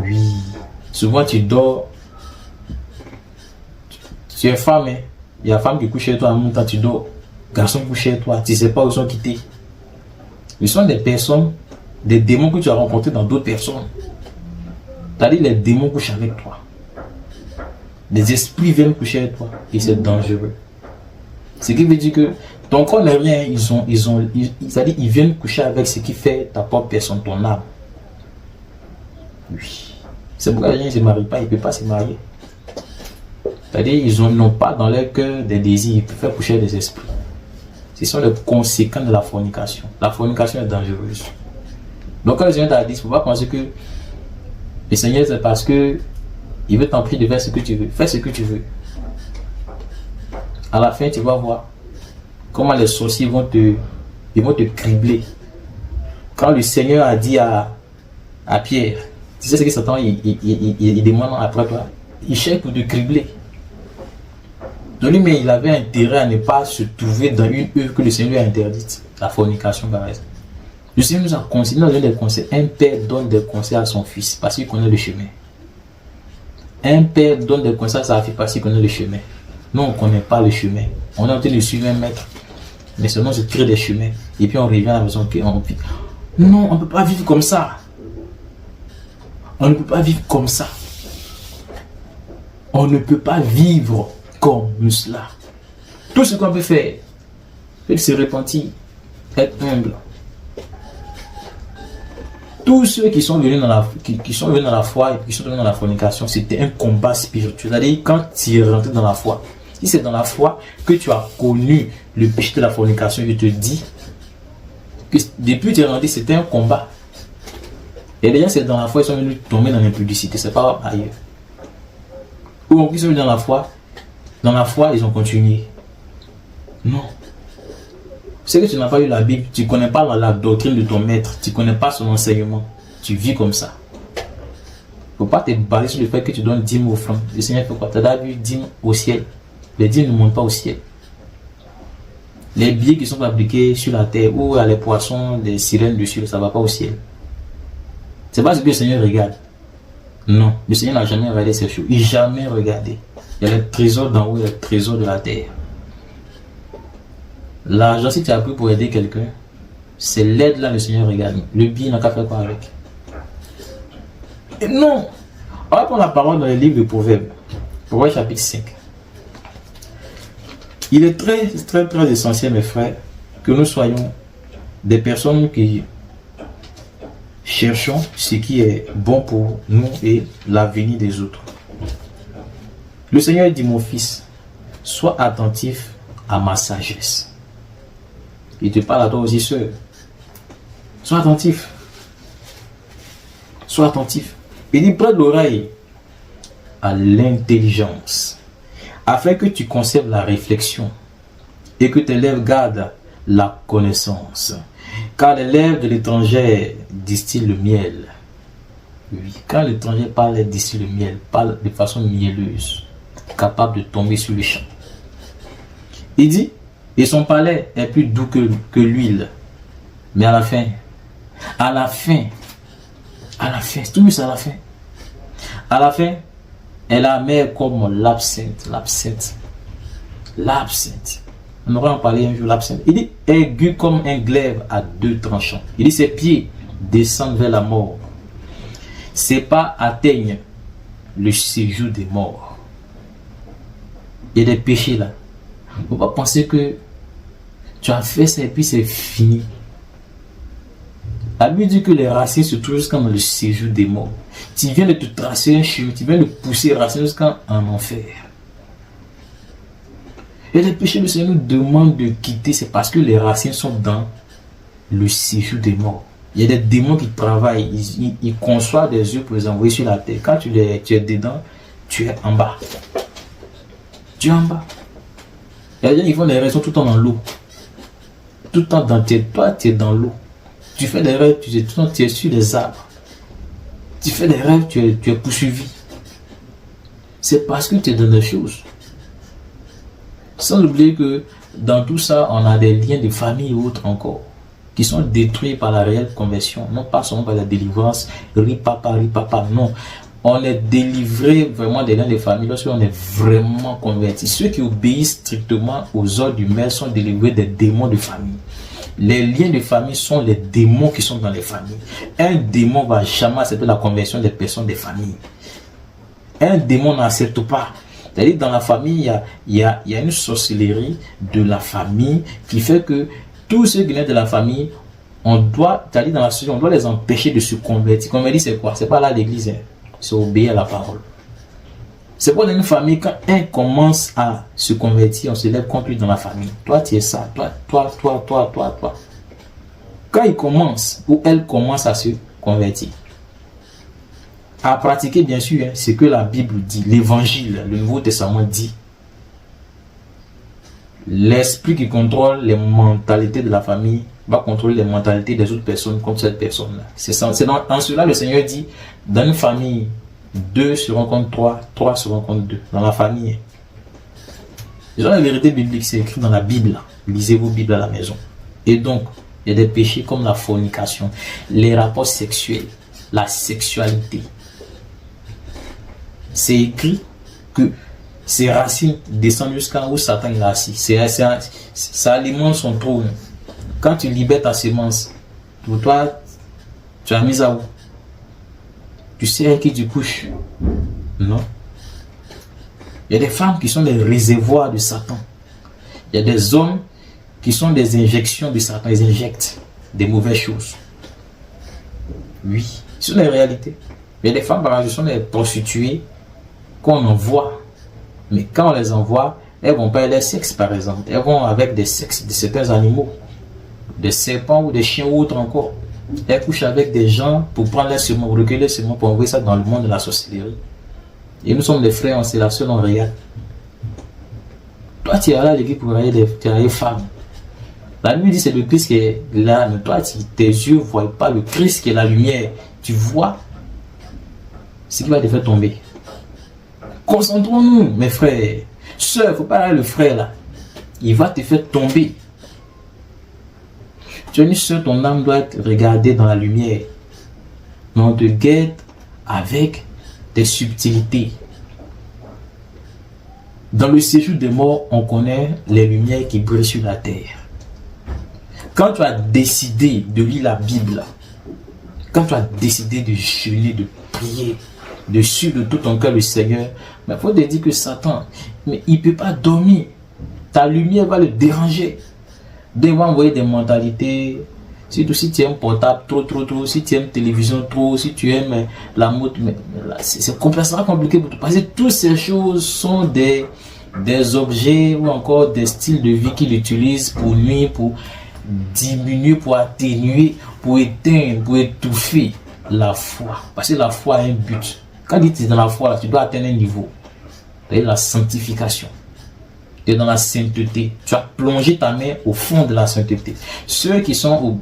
Oui. Souvent tu dors. Tu es femme, hein? Il y a femme qui couche chez toi en même temps tu dors. Garçon couche chez toi, tu ne sais pas où ils sont quittés. Ils sont des personnes, des démons que tu as rencontrés dans d'autres personnes. C'est-à-dire les démons couchent avec toi. Les esprits viennent coucher avec toi. Et c'est dangereux. Ce qui veut dire que ton corps n'est rien. C'est-à-dire ils viennent coucher avec ce qui fait ta propre personne, ton âme. Oui. C'est pourquoi les gens ne se marient pas, ils ne peuvent pas se marier. C'est-à-dire ils n'ont pas dans leur cœur des désirs, ils peuvent coucher des esprits. Ce sont les conséquences de la fornication. La fornication est dangereuse. Donc quand le Seigneur t'a dit, il ne faut pas penser que le Seigneur c'est parce que il veut t'en prier de faire ce que tu veux. Fais ce que tu veux. À la fin, tu vas voir comment les sorciers vont te cribler. Quand le Seigneur a dit à Pierre, tu sais ce que Satan il demande après toi, il cherche pour te cribler. Donc lui, mais il avait intérêt à ne pas se trouver dans une œuvre que le Seigneur lui a interdite. La fornication, par exemple. Le Seigneur nous a conseillé, nous a donné des conseils. Un père donne des conseils à son fils parce qu'il connaît le chemin. Un père donne des conseils à sa fille parce qu'il connaît le chemin. Nous, on ne connaît pas le chemin. On est en train de suivre un maître. Mais seulement se créer des chemins. Et puis on revient à la maison. Non, on ne peut pas vivre comme ça. On ne peut pas vivre comme ça. On ne peut pas vivre comme cela. Tout ce qu'on peut faire, c'est se repentir, être humble. Tous ceux qui sont venus dans la, qui sont venus dans la foi et qui sont venus dans la fornication, c'était un combat spirituel. C'est-à-dire quand tu es rentré dans la foi, si c'est dans la foi que tu as connu le péché de la fornication, je te dis que depuis que tu es rentré, c'était un combat. Et les gens, c'est dans la foi, ils sont venus tomber dans l'impudicité, c'est pas ailleurs. Ou en plus, ils sont venus dans la foi, ils ont continué. Non. C'est que tu n'as pas eu la Bible, tu ne connais pas la doctrine de ton maître, tu ne connais pas son enseignement, tu vis comme ça. Il ne faut pas te baser sur le fait que tu donnes 10 000 francs. Le Seigneur fait quoi? Tu as vu 10 au ciel. Les 10 ne montent pas au ciel. Les billets qui sont fabriqués sur la terre ou à les poissons, des sirènes dessus, ça ne va pas au ciel. C'est pas ce que le Seigneur regarde. Non, le Seigneur n'a jamais regardé ces choses. Il n'a jamais regardé. Il y a les trésors d'en haut et les trésors de la terre. L'argent, si tu as pris pour aider quelqu'un, c'est l'aide là le Seigneur regarde. Le billet n'a qu'à faire quoi avec? Et non! On va prendre la parole dans le livre de Proverbes. Proverbes chapitre 5. Il est très, très, très essentiel, mes frères, que nous soyons des personnes qui cherchons ce qui est bon pour nous et l'avenir des autres. Le Seigneur dit, mon fils, sois attentif à ma sagesse. Il te parle à toi aussi, sœur. Sois attentif. Sois attentif. Il dit, prête l'oreille à l'intelligence, afin que tu conserves la réflexion et que tes lèvres gardent la connaissance. Car les lèvres de l'étranger distillent le miel. Oui, quand l'étranger parle, il distille le miel, parle de façon mielleuse, capable de tomber sur le champ. Il dit, et son palais est plus doux que l'huile. Mais à la fin, c'est tout ça à la fin. À la fin, elle est amère comme l'absinthe. On aurait en parlé un jour, l'absinthe. Il dit, aigu comme un glaive à 2 tranchants. Il dit, ses pieds descendent vers la mort. Ses pas atteignent le séjour des morts. Il y a des péchés là. Il ne faut pas penser que tu as fait ça et puis c'est fini. La Bible dit que les racines se trouvent jusqu'à dans le séjour des morts. Tu viens de te tracer un chemin, tu viens de pousser les racines jusqu'à un enfer. Et les péchés, le Seigneur nous demande de quitter, c'est parce que les racines sont dans le séjour des morts. Il y a des démons qui travaillent, ils conçoivent des œufs pour les envoyer sur la terre. Quand tu es dedans, tu es en bas. Tu es en bas. Il y a des gens qui font des raisons tout le temps dans l'eau. Tout le temps dans toi, tu es dans l'eau. Tu fais des rêves, tu es sur les arbres. Tu fais des rêves, tu es poursuivi. C'est parce que tu es dans des choses. Sans oublier que dans tout ça, on a des liens de famille et autres encore, qui sont détruits par la réelle conversion, non pas seulement par la délivrance, ripapa, non. On est délivré vraiment des liens de famille lorsqu'on est vraiment converti. Ceux qui obéissent strictement aux ordres du maître sont délivrés des démons de famille. Les liens de famille sont les démons qui sont dans les familles. Un démon va jamais accepter la conversion des personnes des familles. Un démon n'accepte pas. C'est-à-dire dans la famille, il y a une sorcellerie de la famille qui fait que tous ceux qui viennent de la famille, on doit, c'est-à-dire dans la société, on doit les empêcher de se convertir. Comme on dit, c'est quoi? C'est pas là l'église, hein. C'est obéir à la parole. C'est pour dans une famille, quand un commence à se convertir, on se lève contre lui dans la famille. Toi, tu es ça. Toi. Quand il commence ou elle commence à se convertir, à pratiquer bien sûr hein, ce que la Bible dit, l'évangile, le Nouveau Testament dit. L'esprit qui contrôle les mentalités de la famille va contrôler les mentalités des autres personnes contre cette personne-là. C'est en cela le Seigneur dit, dans une famille, 2 se rencontrent 3 se rencontrent 2. Dans la famille. La vérité biblique, c'est écrit dans la Bible. Lisez vos Bibles à la maison. Et donc, il y a des péchés comme la fornication, les rapports sexuels, la sexualité. C'est écrit que ses racines descendent jusqu'à où Satan est assis. Ça alimente son trône. Quand tu libères ta semence, pour toi, tu as mis à où? Tu sais avec qui tu couches? Non. Il y a des femmes qui sont des réservoirs de Satan. Il y a des hommes qui sont des injections de Satan. Ils injectent des mauvaises choses. Oui, ce sont des réalités. Il y a des femmes, par exemple, qui sont des prostituées qu'on envoie. Mais quand on les envoie, elles vont pas leur sexe, par exemple. Elles vont avec des sexes de certains animaux. Des serpents ou des chiens ou autres encore. Elles couchent avec des gens pour prendre les semences, pour recueillir les semences, pour envoyer ça dans le monde de la sorcellerie. Et nous sommes des frères, on c'est la seule, on regarde. Toi, tu es là, l'équipe pour regarder des femmes. La nuit dit c'est le Christ qui est là, mais toi, tes yeux ne voient pas le Christ qui est la lumière. Tu vois ce qui va te faire tomber. Concentrons-nous, mes frères. Sœurs, il ne faut pas aller le frère là. Il va te faire tomber. Tu es une sœur, ton âme doit être regardée dans la lumière. Mais on te guette avec des subtilités. Dans le séjour des morts, on connaît les lumières qui brillent sur la terre. Quand tu as décidé de lire la Bible, quand tu as décidé de jeûner, de prier, de suivre de tout ton cœur le Seigneur, il faut te dire que Satan, mais il ne peut pas dormir. Ta lumière va le déranger. Il va envoyer des mentalités. Surtout si tu aimes portable trop, si tu aimes télévision trop, si tu aimes la mode, c'est complètement compliqué pour toi. Parce que toutes ces choses sont des objets ou encore des styles de vie qu'il utilise pour nuire, pour diminuer, pour atténuer, pour éteindre, pour étouffer la foi. Parce que la foi a un but. Quand tu es dans la foi, tu dois atteindre un niveau. C'est la sanctification. Tu es dans la sainteté. Tu as plongé ta main au fond de la sainteté. Ceux qui sont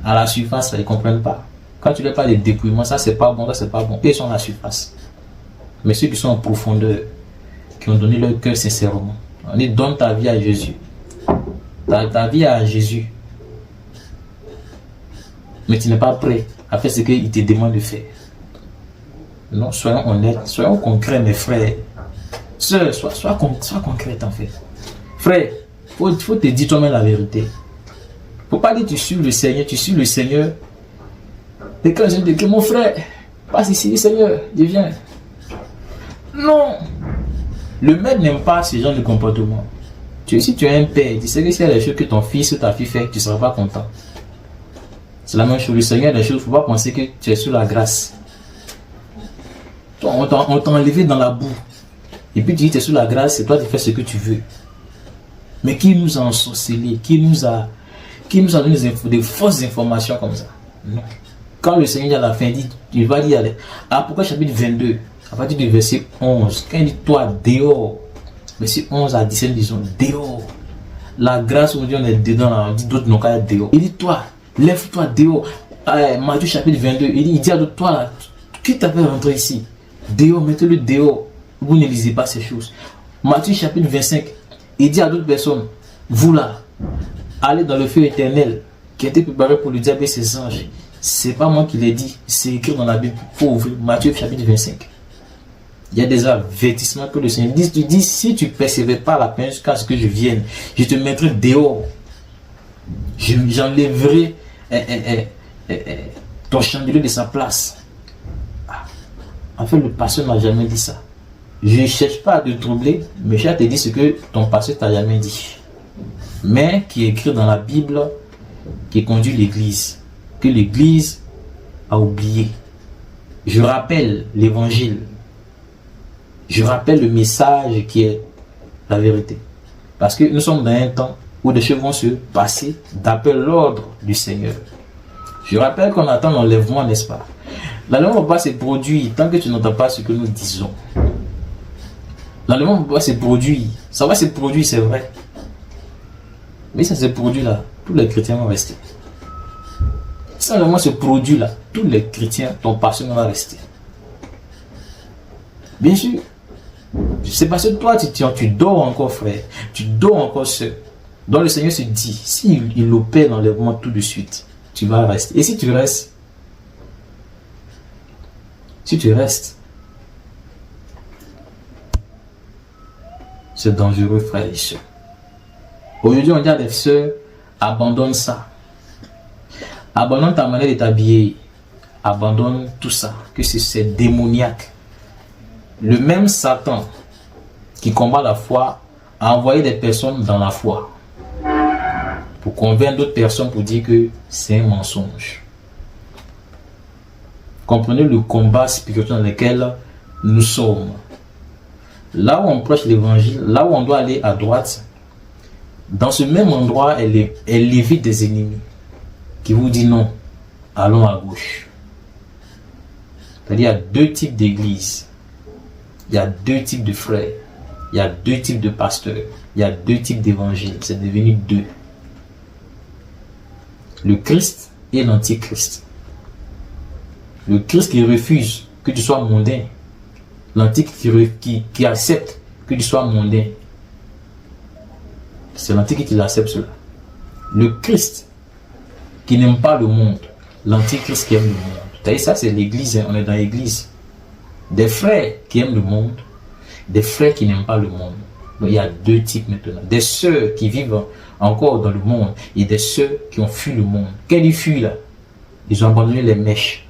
à la surface, ils ne comprennent pas. Quand tu leur parles de dépouillement, ça c'est pas bon, ça c'est pas bon. Ils sont à la surface. Mais ceux qui sont en profondeur, qui ont donné leur cœur sincèrement, on dit donne ta vie à Jésus. Ta vie à Jésus. Mais tu n'es pas prêt à faire ce qu'il te demande de faire. Non, soyons honnêtes, soyons concrets, mes frères. Sœur, sois concrète en fait. Frère, il faut te dire toi-même la vérité. Il ne faut pas dire tu suis le Seigneur. Et quand je dis que mon frère, passe ici, Seigneur, je viens. Non. Le maître n'aime pas ce genre de comportement. Si tu es un père, tu sais que s'il y a des choses que ton fils ou ta fille fait, tu ne seras pas content. C'est la même chose. Le Seigneur, des choses, il ne faut pas penser que tu es sous la grâce. On t'a enlevé dans la boue. Et puis tu dis, tu es sous la grâce, c'est toi qui fais ce que tu veux. Mais qui nous a ensorcelés, qui nous a donné des fausses informations comme ça? Non. Quand le Seigneur à la fin dit, il va dire, pourquoi chapitre 22, à partir du verset 11, quand il dit, toi, dehors, verset 11 à 17, disons, dehors. La grâce, aujourd'hui, on est dedans, on dit, d'autres n'ont qu'à être dehors. Il dit, toi, lève-toi dehors. Matthieu chapitre 22, il dit à toi, là, qui t'a fait rentrer ici? Dehors, mettez-le dehors. Vous ne lisez pas ces choses. Matthieu chapitre 25, il dit à d'autres personnes, vous là, allez dans le feu éternel qui a été préparé pour le diable et ses anges. C'est pas moi qui l'ai dit, c'est écrit dans la Bible. Il faut ouvrir Matthieu chapitre 25. Il y a des avertissements que le Seigneur dit. Si tu ne persévères pas la peine jusqu'à ce que je vienne, je te mettrai dehors. J'enlèverai ton chandelier de sa place. En fait, le pasteur n'a jamais dit ça. Je ne cherche pas à te troubler, mais je te dis ce que ton pasteur t'a jamais dit. Mais qui est écrit dans la Bible, qui conduit l'Église. Que l'Église a oublié. Je rappelle l'évangile. Je rappelle le message qui est la vérité. Parce que nous sommes dans un temps où des choses vont se passer d'après l'ordre du Seigneur. Je rappelle qu'on attend l'enlèvement, n'est-ce pas? L'enlèvement ne va pas se produire tant que tu n'entends pas ce que nous disons. L'enlèvement ne va pas se produire. Ça va se produire, c'est vrai. Mais ça se produit là, tous les chrétiens vont rester. Si l'enlèvement se produit là, tous les chrétiens, ton pasteur va rester. Bien sûr. C'est parce que toi, tu dors encore, frère. Tu dors encore seul. Donc le Seigneur se dit, s'il opère l'enlèvement tout de suite, tu vas rester. Et si tu restes, c'est dangereux, frère et soeur. Aujourd'hui, on dit à des sœurs, abandonne ça. Abandonne ta manière de t'habiller. Abandonne tout ça, que c'est démoniaque. Le même Satan qui combat la foi a envoyé des personnes dans la foi pour convaincre d'autres personnes pour dire que c'est un mensonge. Comprenez le combat spirituel dans lequel nous sommes. Là où on prêche l'évangile, là où on doit aller à droite, dans ce même endroit, elle évite des ennemis qui vous disent non, allons à gauche. C'est-à-dire, il y a deux types d'églises, il y a deux types de frères, il y a deux types de pasteurs, il y a deux types d'évangiles, c'est devenu deux. Le Christ et l'Antichrist. Le Christ qui refuse que tu sois mondain, l'Antichrist qui accepte que tu sois mondain. C'est l'Antichrist qui accepte cela. Le Christ qui n'aime pas le monde, l'Antichrist qui aime le monde. Vous voyez, ça c'est l'église, hein, on est dans l'église. Des frères qui aiment le monde, des frères qui n'aiment pas le monde. Donc il y a deux types maintenant. Des sœurs qui vivent encore dans le monde et des sœurs qui ont fui le monde. Quels ils fuient là? Ils ont abandonné les mèches.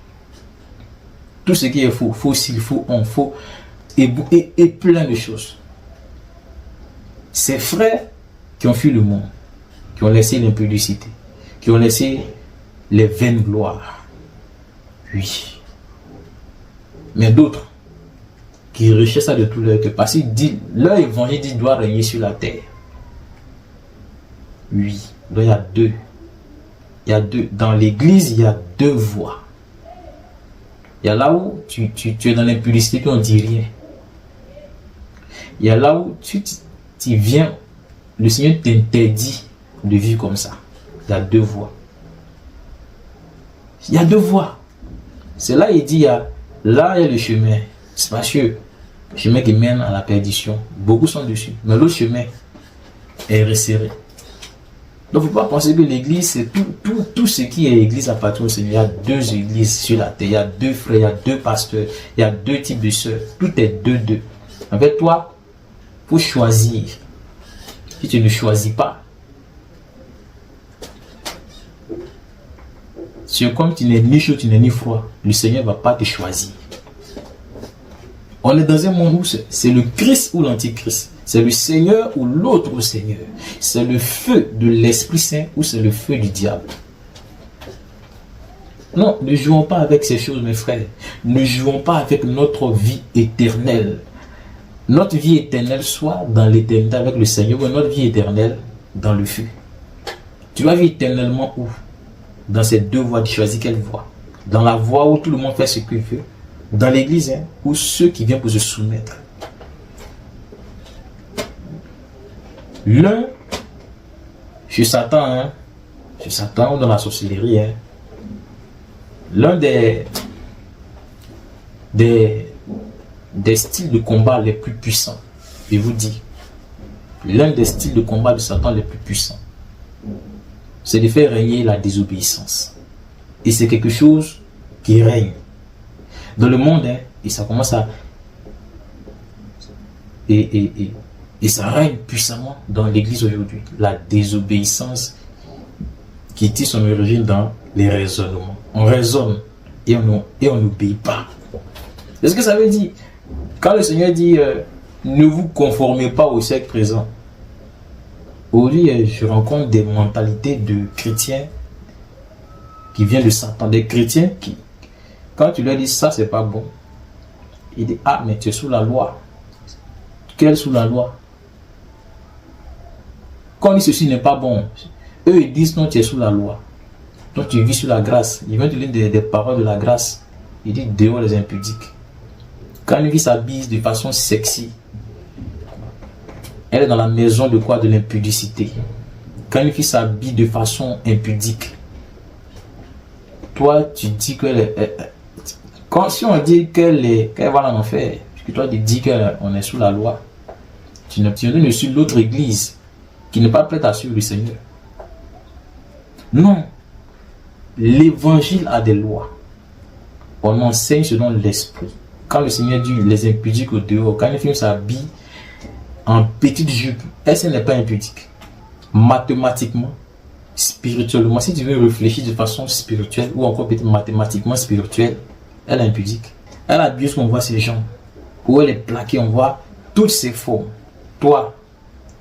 Tout ce qui est faux, fossile, faux, on, faux, et plein de choses. Ces frères qui ont fui le monde, qui ont laissé l'impudicité, qui ont laissé les vaines gloires. Oui. Mais d'autres qui recherchent ça de tout leur cœur, parce qu'ils disent, leur évangile dit doit régner sur la terre. Oui. Donc il y a deux. Il y a deux. Dans l'église, il y a deux voies. Il y a là où tu es dans l'impudicité et on ne dit rien. Il y a là où tu viens, le Seigneur t'interdit de vivre comme ça. Il y a deux voies. Il y a deux voies. C'est là il dit, là il y a le chemin spacieux, le chemin qui mène à la perdition. Beaucoup sont dessus. Mais l'autre chemin est resserré. Donc il ne faut pas penser que l'église, c'est tout ce qui est église appartient au Seigneur. Il y a deux églises sur la terre, il y a deux frères, il y a deux pasteurs, il y a deux types de sœurs. Tout est deux. En fait, toi, il faut choisir. Si tu ne choisis pas, c'est comme tu n'es ni chaud, tu n'es ni froid. Le Seigneur ne va pas te choisir. On est dans un monde où c'est le Christ ou l'Antichrist. C'est le Seigneur ou l'autre Seigneur. C'est le feu de l'Esprit Saint ou c'est le feu du diable. Non, ne jouons pas avec ces choses, mes frères. Ne jouons pas avec notre vie éternelle. Notre vie éternelle soit dans l'éternité avec le Seigneur ou notre vie éternelle dans le feu. Tu vas vivre éternellement où? Dans ces deux voies, tu choisis quelle voie? Dans la voie où tout le monde fait ce qu'il veut. Dans l'église, hein, ou ceux qui viennent pour se soumettre. L'un, chez Satan, hein, chez Satan ou dans la sorcellerie, hein, l'un des styles de combat les plus puissants, je vous dis, l'un des styles de combat de Satan les plus puissants, c'est de faire régner la désobéissance. Et c'est quelque chose qui règne dans le monde, hein, et ça commence à... Et ça règne puissamment dans l'église aujourd'hui. La désobéissance qui tire son origine dans les raisonnements. On raisonne et on n'obéit pas. C'est ce que ça veut dire. Quand le Seigneur dit ne vous conformez pas au siècle présent. Aujourd'hui, je rencontre des mentalités de chrétiens qui viennent de Satan. Des chrétiens qui, quand tu leur dis ça, c'est pas bon, ils disent ah, mais tu es sous la loi. Quelle sous la loi? Quand on dit ceci n'est pas bon, eux ils disent non, tu es sous la loi. Donc tu vis sur la grâce. Ils viennent te lire des paroles de la grâce. Ils disent dehors les impudiques. Quand une fille s'habille de façon sexy, elle est dans la maison de quoi? De l'impudicité. Quand une fille s'habille de façon impudique, toi tu dis que si on dit qu'elle va en enfer, que toi tu dis qu'on est sous la loi, tu ne suis l'autre église qui n'est pas prête à suivre le Seigneur. Non. L'évangile a des lois. On enseigne selon l'esprit. Quand le Seigneur dit les impudiques au dehors, quand une fille s'habille en petite jupe, elle n'est pas impudique. Mathématiquement, spirituellement, si tu veux réfléchir de façon spirituelle ou encore peut-être mathématiquement spirituelle, elle est impudique. Elle abuse, on voit ses jambes. Où elle est plaquée, on voit toutes ses formes. Toi,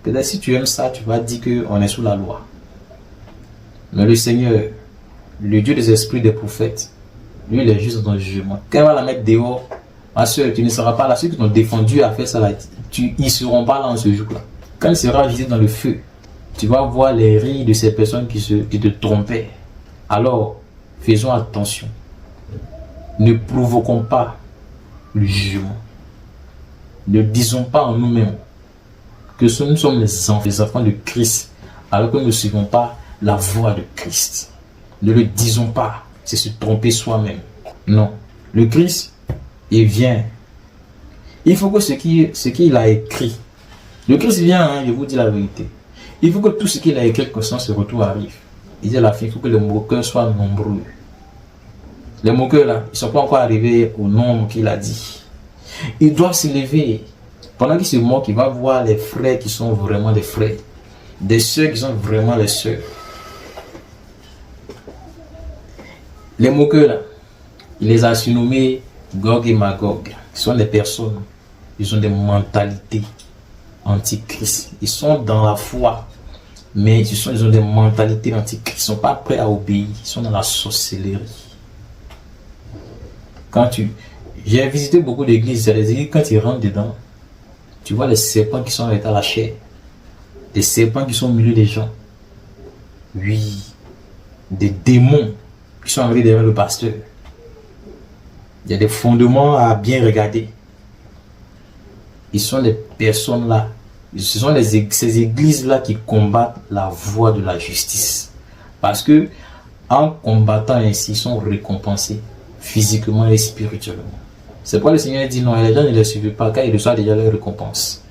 peut-être si tu aimes ça, tu vas dire qu'on est sous la loi. Mais le Seigneur, le Dieu des esprits des prophètes, lui, il est juste dans le jugement. Quand elle va la mettre dehors, ma soeur, tu ne seras pas là. Ceux qui t'ont défendu à faire ça, là, ils ne seront pas là en ce jour-là. Quand il sera visé dans le feu, tu vas voir les rires de ces personnes qui te trompaient. Alors, faisons attention. Ne provoquons pas le jugement. Ne disons pas en nous-mêmes que nous sommes les enfants de Christ, alors que nous ne suivons pas la voie de Christ. Ne le disons pas, c'est se tromper soi-même. Non, le Christ, il vient. Il faut que ce qu'il a écrit, le Christ vient, hein, je vous dis la vérité. Il faut que tout ce qu'il a écrit concernant ce retour arrive. Il dit à la fin, il faut que les moqueurs soient nombreux. Les moqueurs là, ils ne sont pas encore arrivés au nombre qu'il a dit. Ils doivent s'élever. Pendant qu'ils se moquent, il va voir les frères qui sont vraiment des frères. Des sœurs qui sont vraiment les sœurs. Les moqueurs là, il les a surnommés Gog et Magog. Ils sont des personnes, ils ont des mentalités antichrist. Ils sont dans la foi, mais ils ont des mentalités antichrist. Ils ne sont pas prêts à obéir. Ils sont dans la sorcellerie. J'ai visité beaucoup d'églises. Quand tu rentres dedans, tu vois les serpents qui sont arrêtés à la chair. Des serpents qui sont au milieu des gens. Oui. Des démons qui sont arrivés derrière le pasteur. Il y a des fondements à bien regarder. Ils sont les personnes là. Ce sont ces églises là qui combattent la voie de la justice. Parce que en combattant ainsi, ils sont récompensés physiquement et spirituellement. C'est pourquoi le Seigneur dit non, les gens ne les suivent pas car ils reçoivent déjà leur récompense.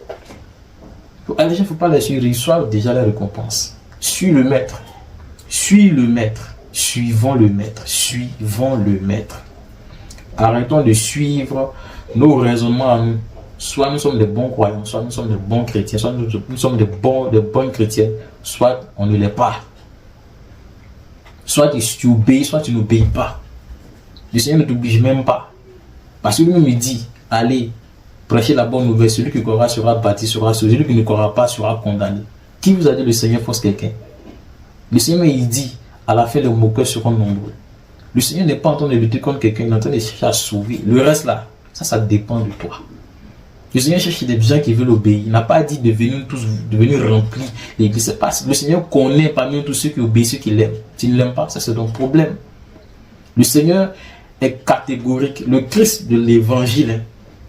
Les gens ne faut pas les suivre, ils reçoivent déjà leur récompense. Suis le maître. Suis le maître. Suivons le maître. Suivons le maître. Arrêtons de suivre nos raisonnements à nous. Soit nous sommes des bons croyants, soit nous sommes des bons chrétiens, soit nous sommes des bonnes chrétiennes, soit on ne l'est pas. Soit tu obéis, soit tu n'obéis pas. Le Seigneur ne t'oblige même pas. Parce que lui-même il dit, allez, prêchez la bonne nouvelle, celui qui croira sera baptisé, sera sauvé, celui qui ne croira pas sera condamné. Qui vous a dit le Seigneur force quelqu'un? Le Seigneur il dit, à la fin les moqueurs seront nombreux. Le Seigneur n'est pas en train de lutter contre quelqu'un, il est en train de chercher à sauver. Le reste là, ça dépend de toi. Le Seigneur cherche des gens qui veulent obéir. Il n'a pas dit de venir remplir l'église. C'est pas, le Seigneur connaît parmi nous tous ceux qui obéissent, ceux qui l'aiment. Tu ne l'aimes pas, ça c'est ton problème. Le Seigneur est catégorique. Le Christ de l'évangile,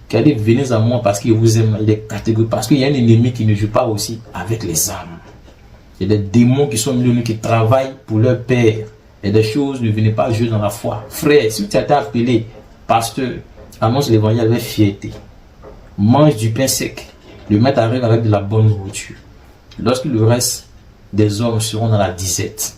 qui a dit venez à moi parce qu'il vous aime, il est catégorique. Parce qu'il y a un ennemi qui ne joue pas aussi avec les âmes. Il y a des démons qui sont au milieu de nous, qui travaillent pour leur père. Et des choses, ne venez pas jouer dans la foi. Frère, si tu as été appelé pasteur, annonce l'évangile avec fierté. Mange du pain sec. Le maître arrive avec de la bonne nourriture. Lorsque le reste des hommes seront dans la disette,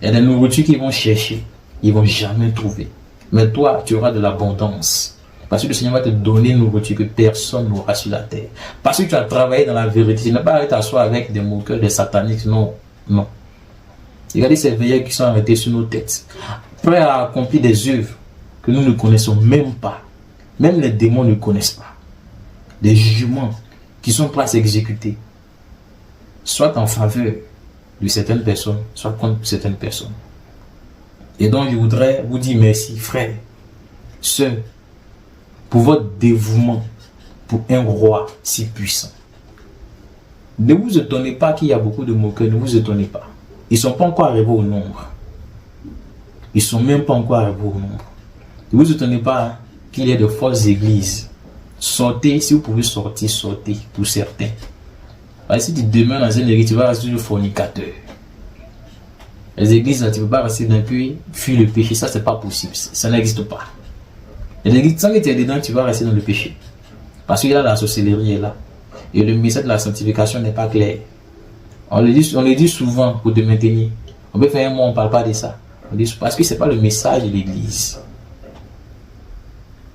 il y a des nourritures qu'ils vont chercher. Ils ne vont jamais trouver. Mais toi, tu auras de l'abondance. Parce que le Seigneur va te donner une nourriture que personne n'aura sur la terre. Parce que tu as travaillé dans la vérité. Tu n'as pas arrêté à soi avec des moqueurs, des sataniques. Non, non. Regardez ces veilleurs qui sont arrêtés sur nos têtes, prêts à accomplir des œuvres que nous ne connaissons même pas. Même les démons ne connaissent pas. Des jugements qui sont prêts à s'exécuter, soit en faveur de certaines personnes, soit contre certaines personnes. Et donc je voudrais vous dire merci, frères, sœurs, pour votre dévouement pour un roi si puissant. Ne vous étonnez pas qu'il y a beaucoup de moqueurs, ne vous étonnez pas. Ils ne sont pas encore arrivés au nombre. Ils ne sont même pas encore arrivés au nombre. Ne vous étonnez pas qu'il y ait de fausses églises. Sortez, si vous pouvez sortir, sortez pour certains. Parce que si tu demeures dans une église, tu vas rester un fornicateur. Les églises, là, tu ne peux pas rester d'un peu, fuir le péché. Ça, c'est pas possible. Ça n'existe pas. Les églises, sans que tu es dedans, tu vas rester dans le péché. Parce qu'il y a la sorcellerie est là. Et le message de la sanctification n'est pas clair. On le dit souvent pour te maintenir. On peut faire un mois, on ne parle pas de ça. Parce que ce n'est pas le message de l'église.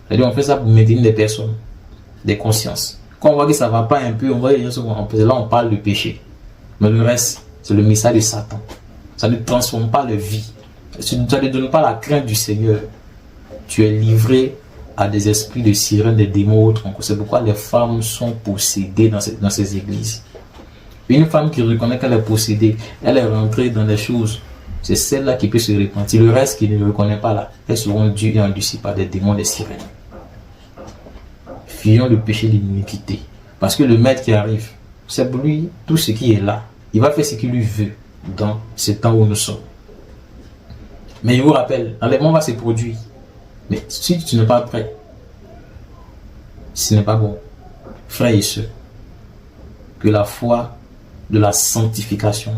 C'est-à-dire, on fait ça pour maintenir des personnes, des consciences. Quand on voit que ça ne va pas un peu, on va dire là, on parle de péché. Mais le reste, c'est le message de Satan. Ça ne transforme pas la vie. Ça ne donne pas la crainte du Seigneur. Tu es livré à des esprits de sirènes, des démons autres. C'est pourquoi les femmes sont possédées dans ces églises. Une femme qui reconnaît qu'elle est possédée, elle est rentrée dans les choses. C'est celle-là qui peut se repentir. Le reste qui ne reconnaît pas là, elles seront dues et endurcies par des démons, des sirènes. Fuyons le péché de l'iniquité. Parce que le maître qui arrive, c'est pour lui tout ce qui est là. Il va faire ce qu'il lui veut dans ce temps où nous sommes. Mais je vous rappelle, l'enlèvement va se produire. Mais si tu n'es pas prêt, ce n'est pas bon. Frères et sœurs, que la foi de la sanctification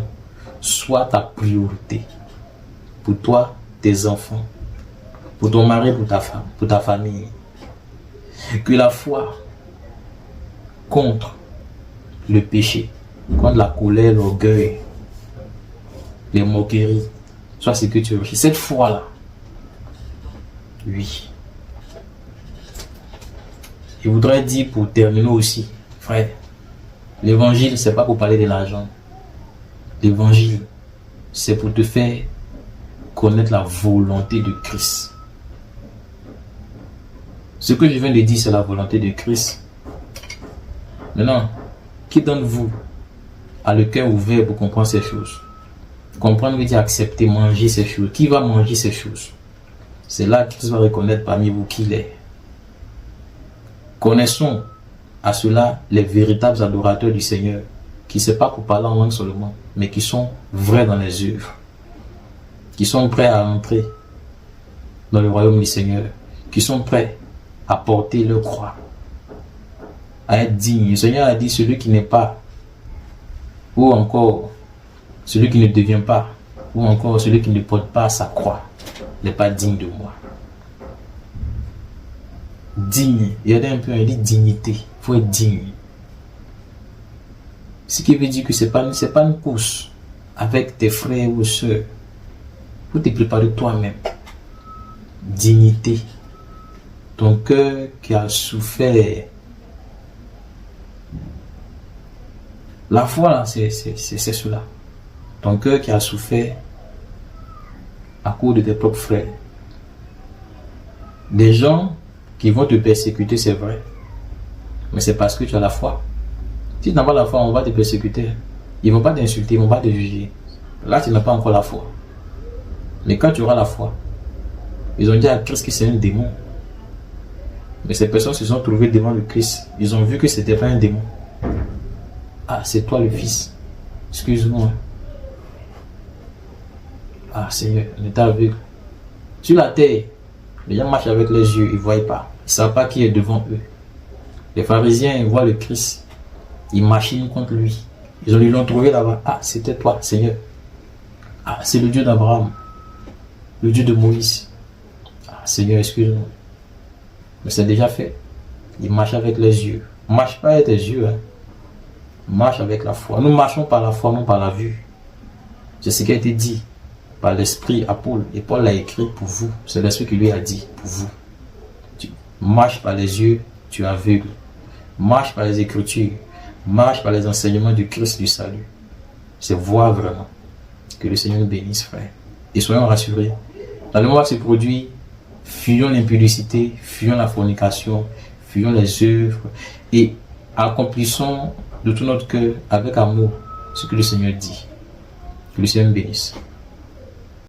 soit ta priorité. Pour toi, tes enfants, pour ton mari, pour ta femme, pour ta famille. Que la foi contre le péché, contre la colère, l'orgueil, les moqueries, soit ce que tu recherches. Cette foi-là, oui. Je voudrais dire pour terminer aussi, frère, l'évangile, c'est pas pour parler de l'argent. L'évangile, c'est pour te faire connaître la volonté de Christ. Ce que je viens de dire, c'est la volonté de Christ. Maintenant, qui d'entre vous a le cœur ouvert pour comprendre ces choses? Comprendre veut dire accepter, manger ces choses. Qui va manger ces choses? C'est là que Christ va reconnaître parmi vous qui il est. Connaissons à cela les véritables adorateurs du Seigneur, qui ne sont pas pour parler en langue seulement, mais qui sont vrais dans les œuvres, qui sont prêts à entrer dans le royaume du Seigneur, qui sont prêts à porter leur croix, à être dignes. Le Seigneur a dit celui qui n'est pas, ou encore celui qui ne devient pas, ou encore celui qui ne porte pas sa croix, n'est pas digne de moi. Digne, regardez un peu, il dit dignité, il faut être digne. Ce qui veut dire que ce n'est pas une course avec tes frères ou soeurs. Il faut te préparer toi-même. Dignité. Ton cœur qui a souffert. La foi, là, c'est cela. Ton cœur qui a souffert à cause de tes propres frères. Des gens qui vont te persécuter, c'est vrai. Mais c'est parce que tu as la foi. Si tu n'as pas la foi, on va te persécuter. Ils ne vont pas t'insulter, ils ne vont pas te juger. Là, tu n'as pas encore la foi. Mais quand tu auras la foi, ils ont dit à Christ que c'est un démon. Mais ces personnes se sont trouvées devant le Christ. Ils ont vu que ce n'était pas un démon. Ah, c'est toi le Fils. Excuse-moi. Ah, Seigneur, on est aveugle. Sur la terre, les gens marchent avec les yeux, ils ne voient pas. Ils ne savent pas qui est devant eux. Les pharisiens, ils voient le Christ. Ils machinent contre lui. Ils l'ont trouvé là-bas. Ah, c'était toi, Seigneur. Ah, c'est le Dieu d'Abraham. Le Dieu de Moïse. Ah, Seigneur, excuse-moi. Mais c'est déjà fait. Ils marchent avec les yeux. Marche pas avec tes yeux. Hein. Marche avec la foi. Nous marchons par la foi, non par la vue. C'est ce qui a été dit par l'Esprit à Paul. Et Paul l'a écrit pour vous. C'est l'Esprit qui lui a dit pour vous. Tu marches par les yeux, tu es aveugle. Marche par les Écritures. Marche par les enseignements du Christ du salut. C'est voir vraiment. Que le Seigneur nous bénisse, frère. Et soyons rassurés. Dans le moment où se produit, fuyons l'impudicité, fuyons la fornication, fuyons les œuvres et accomplissons de tout notre cœur, avec amour, ce que le Seigneur dit. Que le Seigneur nous bénisse.